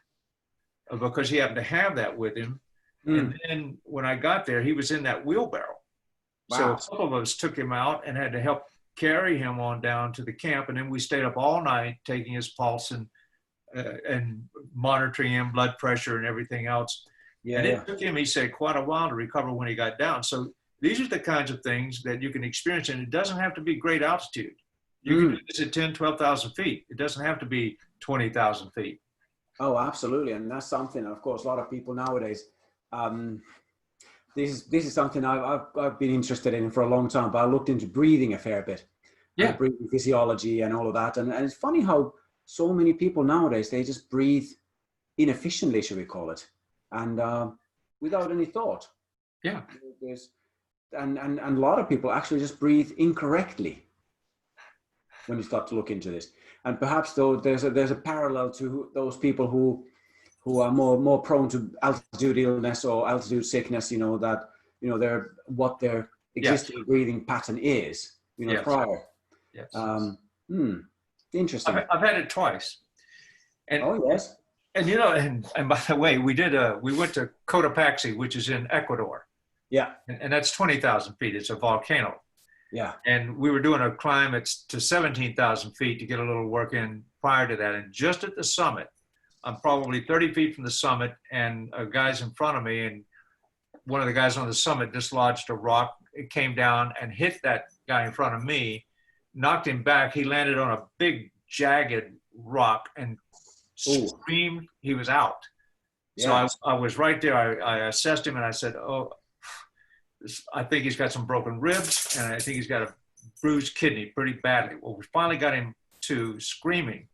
because he happened to have that with him. And then when I got there, he was in that wheelbarrow. Wow. So a couple of us took him out and had to help carry him on down to the camp. And then we stayed up all night taking his pulse and monitoring him, blood pressure and everything else. Yeah. And it took him, he said, quite a while to recover when he got down. So these are the kinds of things that you can experience, and it doesn't have to be great altitude. You can do this at 10, 12,000 feet. It doesn't have to be 20,000 feet. Oh, absolutely. And that's something, of course, a lot of people nowadays, this is something I've been interested in for a long time, but I looked into breathing a fair bit. Yeah. Breathing physiology and all of that. And it's funny how so many people nowadays, they just breathe inefficiently, should we call it, and without any thought. Yeah. And a lot of people actually just breathe incorrectly when you start to look into this. And perhaps though there's a parallel to those people who are more prone to altitude illness or altitude sickness, that their existing breathing pattern is, prior. Yes. Interesting. I've had it twice. And, oh, yes. And, and by the way, we went to Cotopaxi, which is in Ecuador. Yeah. And that's 20,000 feet. It's a volcano. Yeah. And we were doing a climb to 17,000 feet to get a little work in prior to that. And just at the summit, I'm probably 30 feet from the summit, and a guy's in front of me, and one of the guys on the summit dislodged a rock. It came down and hit that guy in front of me, knocked him back. He landed on a big jagged rock and screamed. He was out. Yeah. So I was right there. I assessed him, and I said, I think he's got some broken ribs, and I think he's got a bruised kidney pretty badly. Well, we finally got him to screaming.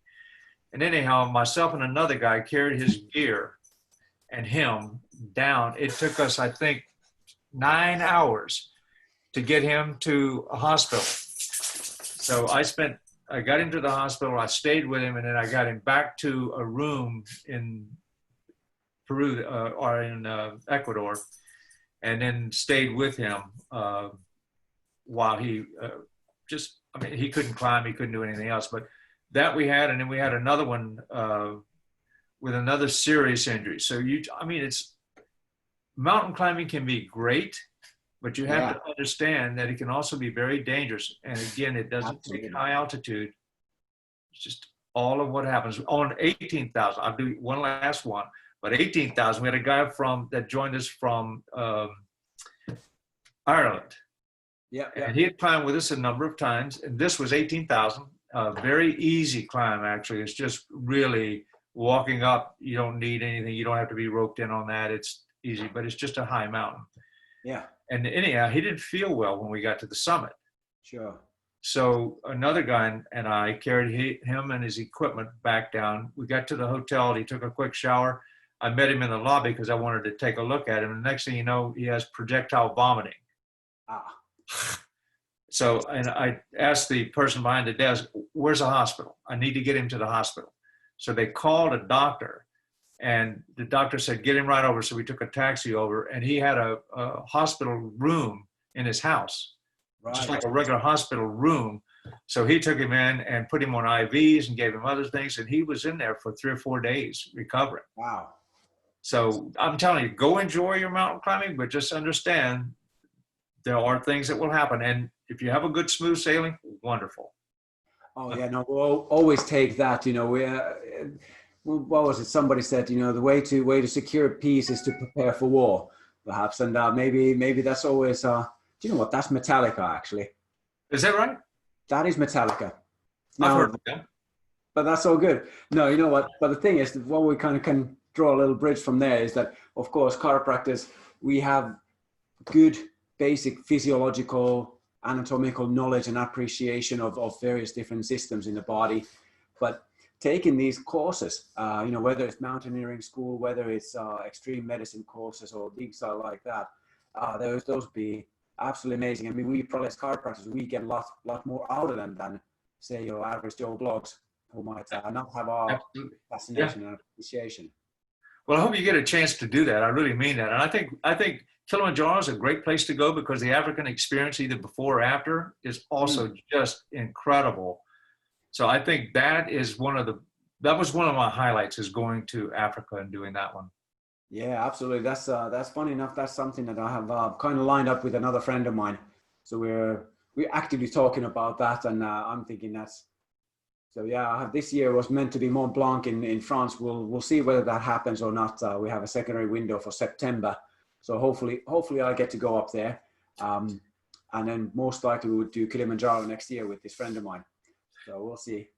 And anyhow, myself and another guy carried his gear and him down. It took us, I think, 9 hours to get him to a hospital. So I got him to the hospital, I stayed with him, and then I got him back to a room in Peru or in Ecuador, and then stayed with him while he he couldn't climb, he couldn't do anything else. But that we had, and then we had another one with another serious injury. So it's mountain climbing can be great, but you have to understand that it can also be very dangerous. And again, it doesn't take high altitude. It's just all of what happens on 18,000. I'll do one last one, but 18,000. We had a guy that joined us from Ireland. Yeah. And he had climbed with us a number of times, and this was 18,000. Very easy climb, actually. It's just really walking up. You don't need anything. You don't have to be roped in on that. It's easy, but it's just a high mountain. Yeah. And anyhow, he didn't feel well when we got to the summit. Sure. So another guy and I carried him and his equipment back down. We got to the hotel. He took a quick shower. I met him in the lobby because I wanted to take a look at him. And the next thing you know, he has projectile vomiting. So, and I asked the person behind the desk, where's the hospital? I need to get him to the hospital. So they called a doctor, and the doctor said, get him right over. So we took a taxi over, and he had a hospital room in his house, just like a regular hospital room. So he took him in and put him on IVs and gave him other things. And he was in there for 3 or 4 days recovering. Wow. So I'm telling you, go enjoy your mountain climbing, but just understand there are things that will happen. And if you have a good smooth sailing, wonderful. Oh yeah, no, we'll always take that. What was it? Somebody said, the way to secure peace is to prepare for war, perhaps. And maybe that's always. Do you know what? That's Metallica, actually. Is that right? That is Metallica. I've heard of them. But that's all good. No, you know what? But the thing is, what we kind of can draw a little bridge from there is that, of course, chiropractors, we have good basic physiological, anatomical knowledge and appreciation of various different systems in the body. But taking these courses, whether it's mountaineering school, whether it's extreme medicine courses or things like that, those be absolutely amazing. I mean, we probably as chiropractors, we get a lot more out of them than, say, your average Joe Blogs who might not have our fascination and appreciation. Well, I hope you get a chance to do that. I really mean that. And I think Kilimanjaro is a great place to go because the African experience, either before or after, is also just incredible. So I think that was one of my highlights, is going to Africa and doing that one. Yeah, absolutely. That's funny enough. That's something that I have kind of lined up with another friend of mine. So we're actively talking about that, and I'm thinking so yeah. This year was meant to be Mont Blanc in France. We'll see whether that happens or not. We have a secondary window for September, so hopefully I'll get to go up there, and then most likely we would do Kilimanjaro next year with this friend of mine. So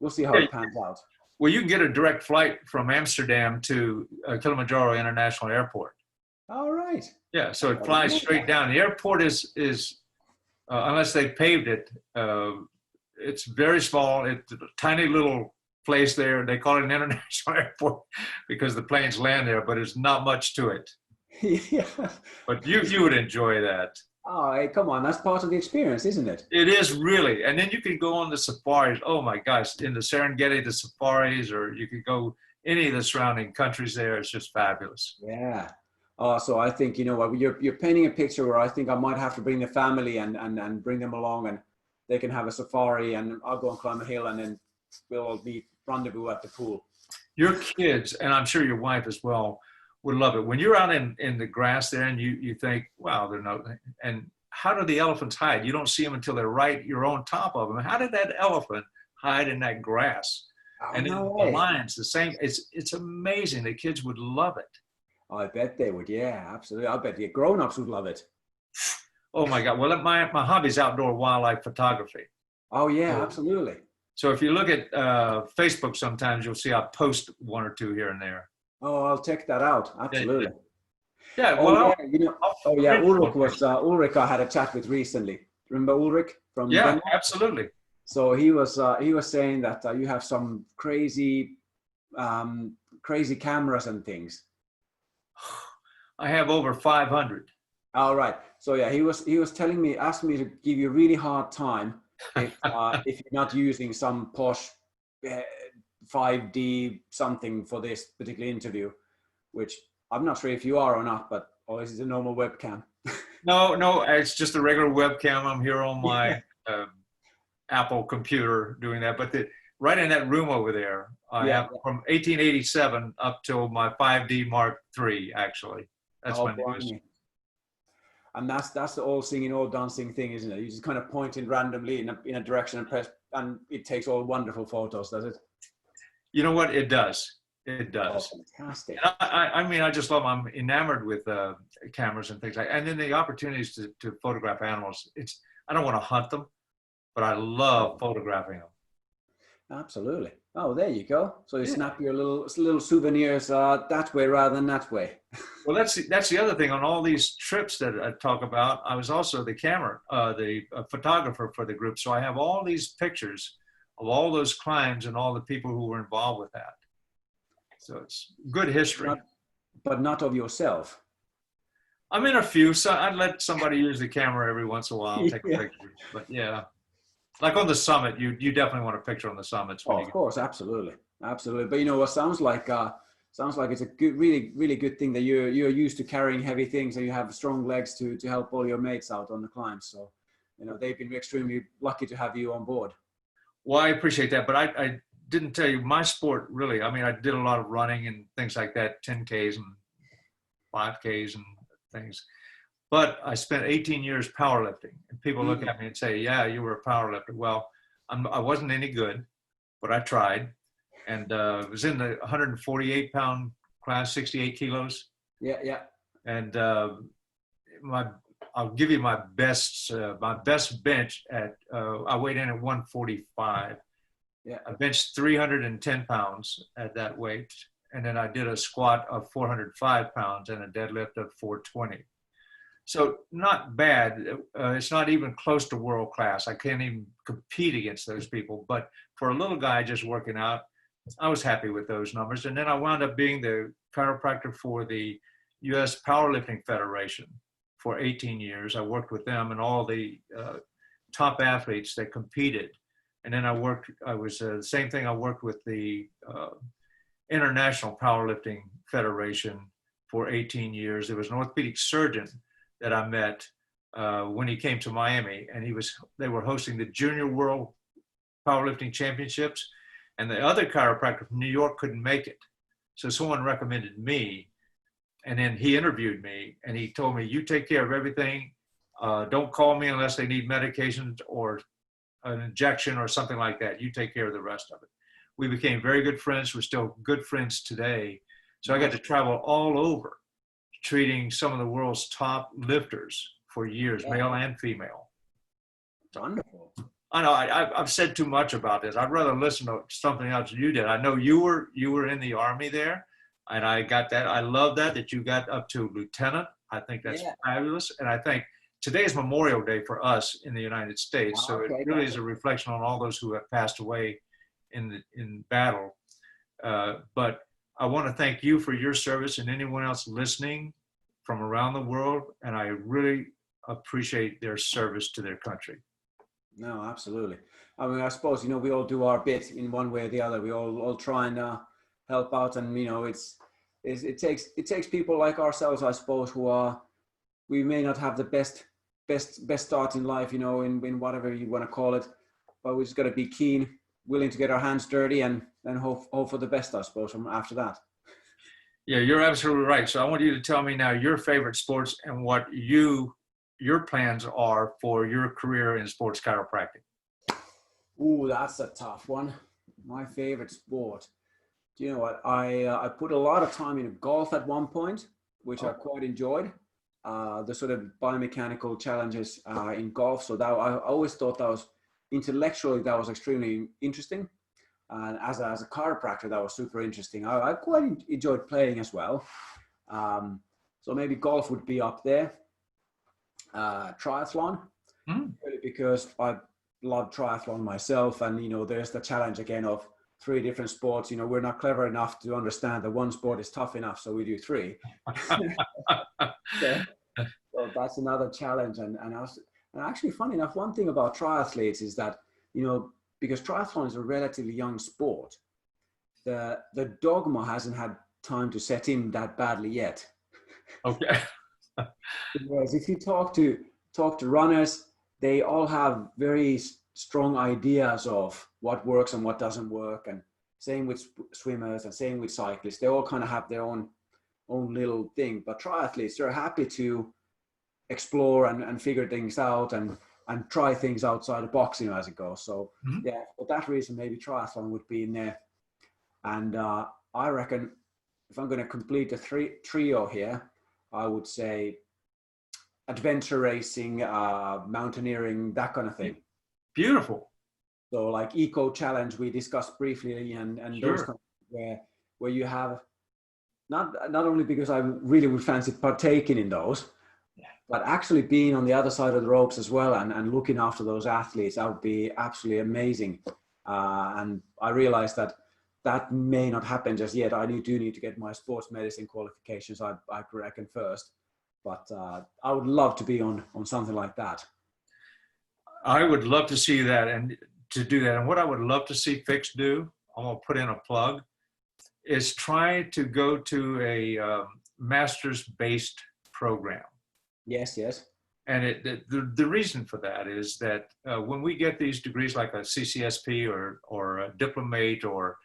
we'll see how it pans out. Well, you can get a direct flight from Amsterdam to Kilimanjaro International Airport. All right. Yeah, so it flies straight down. The airport is unless they paved it, it's very small. It's a tiny little place there. They call it an international airport because the planes land there, but there's not much to it. Yeah. But you would enjoy that. Oh, hey, come on. That's part of the experience, isn't it? It is really. And then you can go on the safaris. Oh, my gosh. In the Serengeti, the safaris, or you could go any of the surrounding countries there. It's just fabulous. Yeah. So I think, you know what, you're painting a picture where I think I might have to bring the family and bring them along, and they can have a safari, and I'll go and climb a hill, and then we'll all meet, rendezvous at the pool. Your kids, and I'm sure your wife as well, would love it. When you're out in the grass there and you think, wow, and how do the elephants hide? You don't see them until you're on top of them. How did that elephant hide in that grass? And the lions, the same. It's amazing. The kids would love it. I bet they would. Yeah, absolutely. I bet the grown-ups would love it. Oh my God. Well, my hobby is outdoor wildlife photography. Oh yeah, absolutely. So if you look at Facebook, sometimes you'll see I post one or two here and there. Oh, I'll check that out. Absolutely. Yeah. Well, Ulrich I had a chat with recently. Remember Ulrich from Denmark? Absolutely. So he was saying that you have some crazy cameras and things. I have over 500. All right. So yeah, he was telling me, asking me to give you a really hard time if you're not using some posh 5D something for this particular interview, which I'm not sure if you are or not, but is it a normal webcam? No, it's just a regular webcam. I'm here on my Apple computer doing that. But right in that room over there, I have from 1887 up till my 5D Mark III, actually. That's when it was. And that's the all singing, all dancing thing, isn't it? You just kind of point in randomly in a direction and press, and it takes all wonderful photos, does it? You know what? It does. It does. Oh, fantastic. I mean, I just love them. I'm enamored with cameras and things like that. And then the opportunities to photograph animals. I don't want to hunt them, but I love photographing them. Absolutely. Oh, there you go. So you snap your little souvenirs that way rather than that way. Well, that's the other thing. On all these trips that I talk about, I was also the photographer for the group. So I have all these pictures of all those climbs and all the people who were involved with that. So it's good history. But not of yourself. I'm in a few, so I'd let somebody use the camera every once in a while and take a picture. But yeah, like on the summit, you definitely want a picture on the summits. Of course, absolutely. But you know what sounds like it's a good, really, really good thing that you're used to carrying heavy things and you have strong legs to help all your mates out on the climbs. So, you know, they've been extremely lucky to have you on board. Well, I appreciate that, but I didn't tell you my sport really. I mean, I did a lot of running and things like that, 10Ks and 5Ks and things. But I spent 18 years powerlifting, and people look at me and say, "Yeah, you were a powerlifter." Well, I wasn't any good, but I tried, and it was in the 148-pound class, 68 kilos. Yeah. And I'll give you my best bench at I weighed in at 145. Yeah. I benched 310 pounds at that weight, and then I did a squat of 405 pounds and a deadlift of 420. So not bad. It's not even close to world class. I can't even compete against those people. But for a little guy just working out, I was happy with those numbers. And then I wound up being the chiropractor for the U.S. Powerlifting Federation for 18 years. I worked with them and all the top athletes that competed. And then I worked with the International Powerlifting Federation for 18 years. There was an orthopedic surgeon that I met when he came to Miami, and they were hosting the Junior World Powerlifting Championships, and the other chiropractor from New York couldn't make it. So someone recommended me, and then he interviewed me, and he told me, you take care of everything. Don't call me unless they need medications or an injection or something like that. You take care of the rest of it. We became very good friends. We're still good friends today. So I got to travel all over treating some of the world's top lifters for years, male and female. Wonderful. I know I've said too much about this. I'd rather listen to something else you did. I know you were in the Army there, and I got that. I love that you got up to lieutenant. I think that's fabulous. And I think today is Memorial Day for us in the United States. So it really is a reflection on all those who have passed away in battle. But I want to thank you for your service and anyone else listening from around the world. And I really appreciate their service to their country. No, absolutely. I mean, I suppose, we all do our bit in one way or the other. We all try and help out. And, it takes people like ourselves, I suppose, we may not have the best start in life, in whatever you want to call it, but we just got to be keen, willing to get our hands dirty, and then hope for the best, I suppose, from after that. Yeah, you're absolutely right. So I want you to tell me now your favorite sports and what your plans are for your career in sports chiropractic. Ooh, that's a tough one. My favorite sport. Do you know what? I put a lot of time into golf at one point, which I quite enjoyed. The sort of biomechanical challenges in golf. So that I always thought that was intellectually, that was extremely interesting. And as a chiropractor, that was super interesting. I quite enjoyed playing as well. So maybe golf would be up there. Triathlon, really, because I love triathlon myself. And, there's the challenge again of 3 different sports. We're not clever enough to understand that one sport is tough enough, so we do 3. So that's another challenge. And actually, funny enough, one thing about triathletes is that, because triathlon is a relatively young sport, the dogma hasn't had time to set in that badly yet. Okay. Whereas if you talk to runners, they all have very strong ideas of what works and what doesn't work. And same with swimmers and same with cyclists. They all kind of have their own little thing. But triathletes, they're happy to explore and figure things out and try things outside the box, as it goes. So for that reason, maybe triathlon would be in there. And I reckon if I'm going to complete the trio here, I would say adventure racing, mountaineering, that kind of thing. Beautiful. So like Eco Challenge, we discussed briefly, and those kind of, where you have not only because I really would fancy partaking in those, but actually being on the other side of the ropes as well and looking after those athletes, that would be absolutely amazing. And I realized that may not happen just yet. I do need to get my sports medicine qualifications, I reckon, first. But I would love to be on something like that. I would love to see that and to do that. And what I would love to see FICS do, I'm going to put in a plug, is try to go to a master's-based program. Yes. And the reason for that is that when we get these degrees like a CCSP or a diplomate or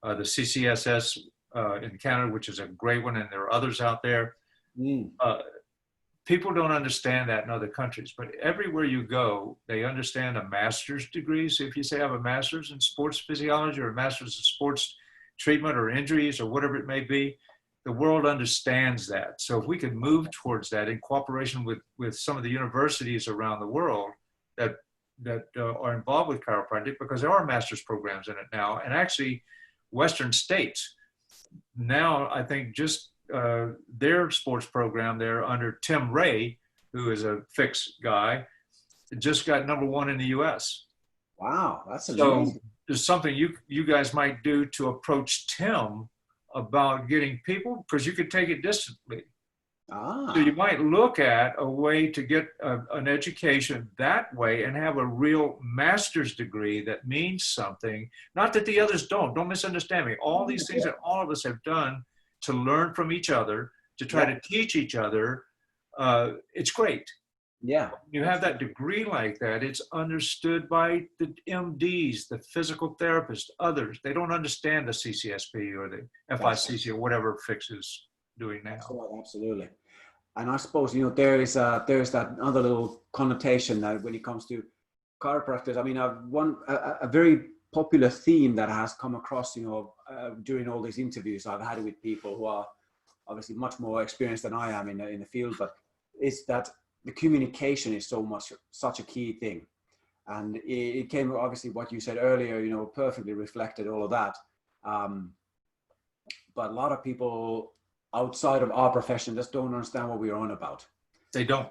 the CCSS in Canada, which is a great one, and there are others out there, people don't understand that in other countries. But everywhere you go, they understand a master's degree. So if you say I have a master's in sports physiology or a master's in sports treatment or injuries or whatever it may be, the world understands that. So if we can move towards that in cooperation with some of the universities around the world that are involved with chiropractic, because there are master's programs in it now, and actually Western states now I think just their sports program there under Tim Ray, who is a FICS guy, just got #1 in the U.S. Wow, that's So amazing. there's something you guys might do to approach Tim about getting people, because you could take it distantly. So you Ah, might look at a way to get an education that way and have a real master's degree that means something. Not that the others don't misunderstand me. All these things that all of us have done to learn from each other, to try yeah, to teach each other, it's great. yeah, You have that degree like that, it's understood by the MDs, the physical therapists, others. They don't understand the CCSP or the that's FICC or whatever FICS is doing now. absolutely. And I suppose, you know, there's that other little connotation that when it comes to chiropractors, I mean, a very popular theme that has come across, you know, during all these interviews I've had with people who are obviously much more experienced than I am in the field, but is that the communication is such a key thing. And it came, obviously, what you said earlier, you know, perfectly reflected all of that. But a lot of people outside of our profession just don't understand what we're on about. They don't.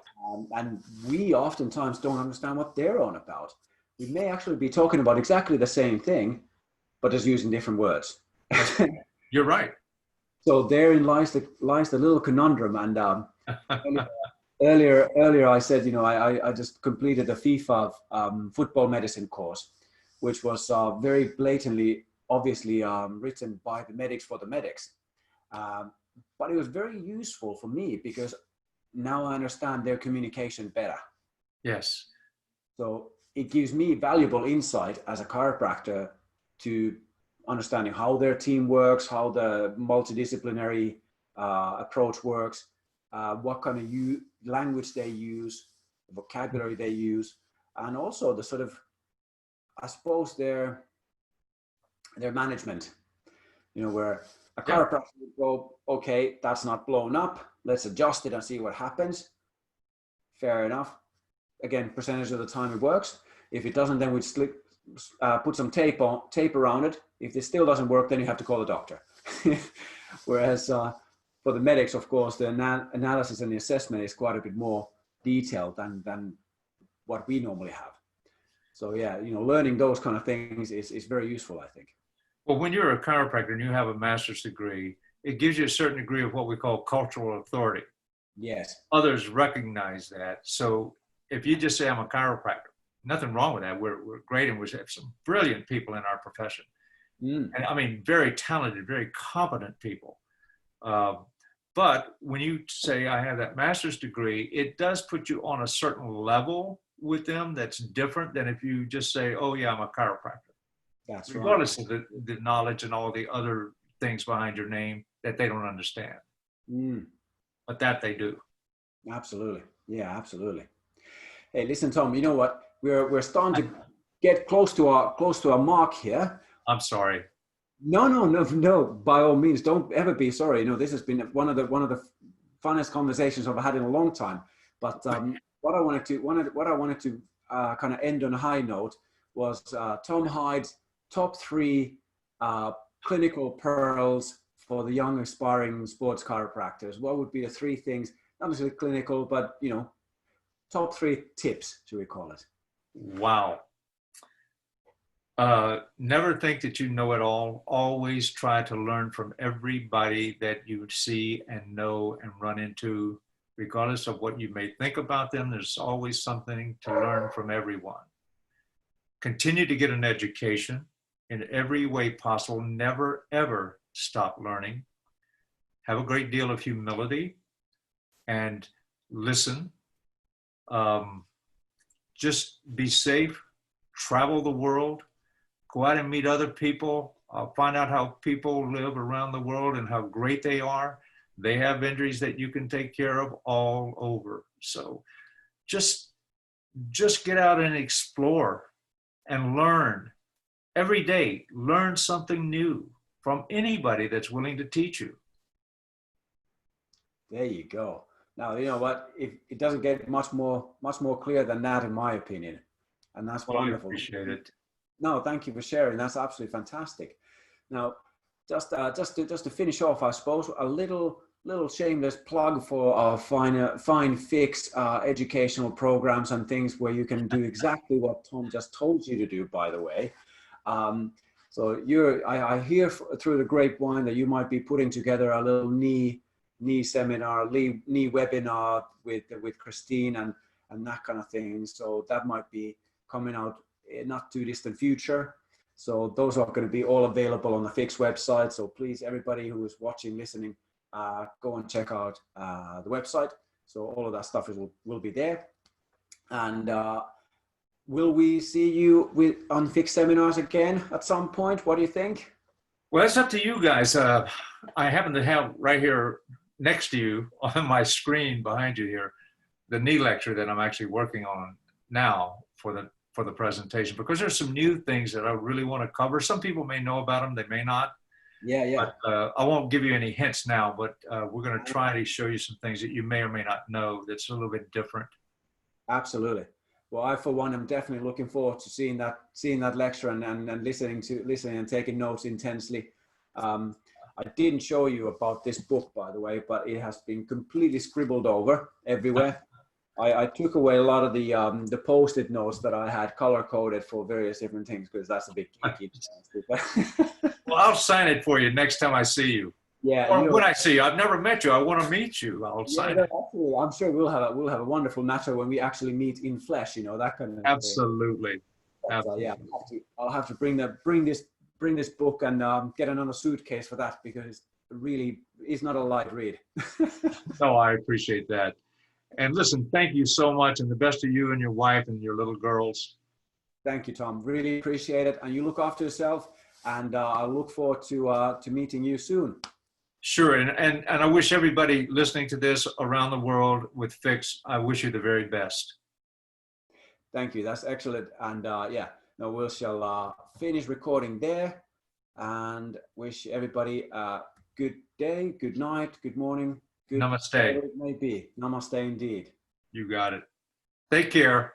And we oftentimes don't understand what they're on about. We may actually be talking about exactly the same thing, but just using different words. You're right. So therein lies the little conundrum. And earlier I said, you know, I just completed a FIFA football medicine course, which was very blatantly, obviously written by the medics for the medics. But it was very useful for me because now I understand their communication better. Yes. So it gives me valuable insight as a chiropractor to understanding how their team works, how the multidisciplinary approach works, what kind of language they use, the vocabulary they use, and also the sort of, I suppose, their management, you know, where a chiropractor would go, okay, that's not blown up, let's adjust it and see what happens. Fair enough. Again, percentage of the time it works. If it doesn't, then we'd put some tape around it. If this still doesn't work, then you have to call a doctor. Whereas for the medics, of course, the analysis and the assessment is quite a bit more detailed than what we normally have. So yeah, you know, learning those kind of things is very useful, I think. Well, when you're a chiropractor and you have a master's degree, it gives you a certain degree of what we call cultural authority. Yes. Others recognize that. So if you just say, I'm a chiropractor, nothing wrong with that. We're great, and we have some brilliant people in our profession. And I mean, very talented, very competent people. But when you say I have that master's degree, it does put you on a certain level with them that's different than if you just say, oh yeah, I'm a chiropractor. That's regardless right. of the knowledge and all the other things behind your name that they don't understand. But that they do. Absolutely. Yeah, absolutely. Hey, listen, Tom, you know what? We're starting to get close to our mark here. I'm sorry. No. By all means, don't ever be sorry. You know, this has been one of the funnest conversations I've had in a long time. But what I wanted to kind of end on a high note was Tom Hyde's top 3 clinical pearls for the young aspiring sports chiropractors. What would be the 3 things, not necessarily clinical, but, you know, top 3 tips, should we call it? Wow. Never think that you know it all. Always try to learn from everybody that you see and know and run into. Regardless of what you may think about them, there's always something to learn from everyone. Continue to get an education in every way possible. Never, ever stop learning. Have a great deal of humility and listen. Just be safe. Travel the world. Go out and meet other people. Find out how people live around the world and how great they are. They have injuries that you can take care of all over. So just get out and explore and learn. Every day, learn something new from anybody that's willing to teach you. There you go. Now, you know what? It doesn't get much more clear than that, in my opinion. And that's wonderful. I appreciate it. No, thank you for sharing. That's absolutely fantastic. Now, just to finish off, I suppose, a little shameless plug for our fine FICS educational programs and things where you can do exactly what Tom just told you to do, by the way. So I hear through the grapevine that you might be putting together a little knee seminar, knee webinar with Christine and that kind of thing. So that might be coming out in not too distant future. So those are going to be all available on the FICS website. So please, everybody who is watching, listening, go and check out the website. So all of that stuff will be there. And will we see you on FICS seminars again at some point? What do you think? Well, it's up to you guys. I happen to have right here next to you on my screen behind you here, the knee lecture that I'm actually working on now for the presentation, because there's some new things that I really want to cover. Some people may know about them, they may not. Yeah. But, I won't give you any hints now, but we're going to try to show you some things that you may or may not know that's a little bit different. Absolutely. Well, I for one am definitely looking forward to seeing that lecture and listening and taking notes intensely. I didn't show you about this book, by the way, but it has been completely scribbled over everywhere. I took away a lot of the Post-it notes that I had color coded for various different things, because that's a bit geeky. Well, I'll sign it for you next time I see you. Yeah. Or when I see you, I've never met you. I want to meet you. I'll sign it. Absolutely. I'm sure we'll have a wonderful matter when we actually meet in flesh. You know, that kind of Absolutely. thing. But, Absolutely. yeah, I'll have to bring this book and get another suitcase for that, because it really is not a light read. No, I appreciate that. And listen, thank you so much, and the best to you and your wife and your little girls. Thank you, Tom. Really appreciate it. And you look after yourself, and I look forward to meeting you soon. Sure. And I wish everybody listening to this around the world with FICS, I wish you the very best. Thank you. That's excellent. And yeah, no, we shall finish recording there, and wish everybody a good day, good night, good morning. Good Namaste. whatever it may be. Namaste indeed. You got it. Take care.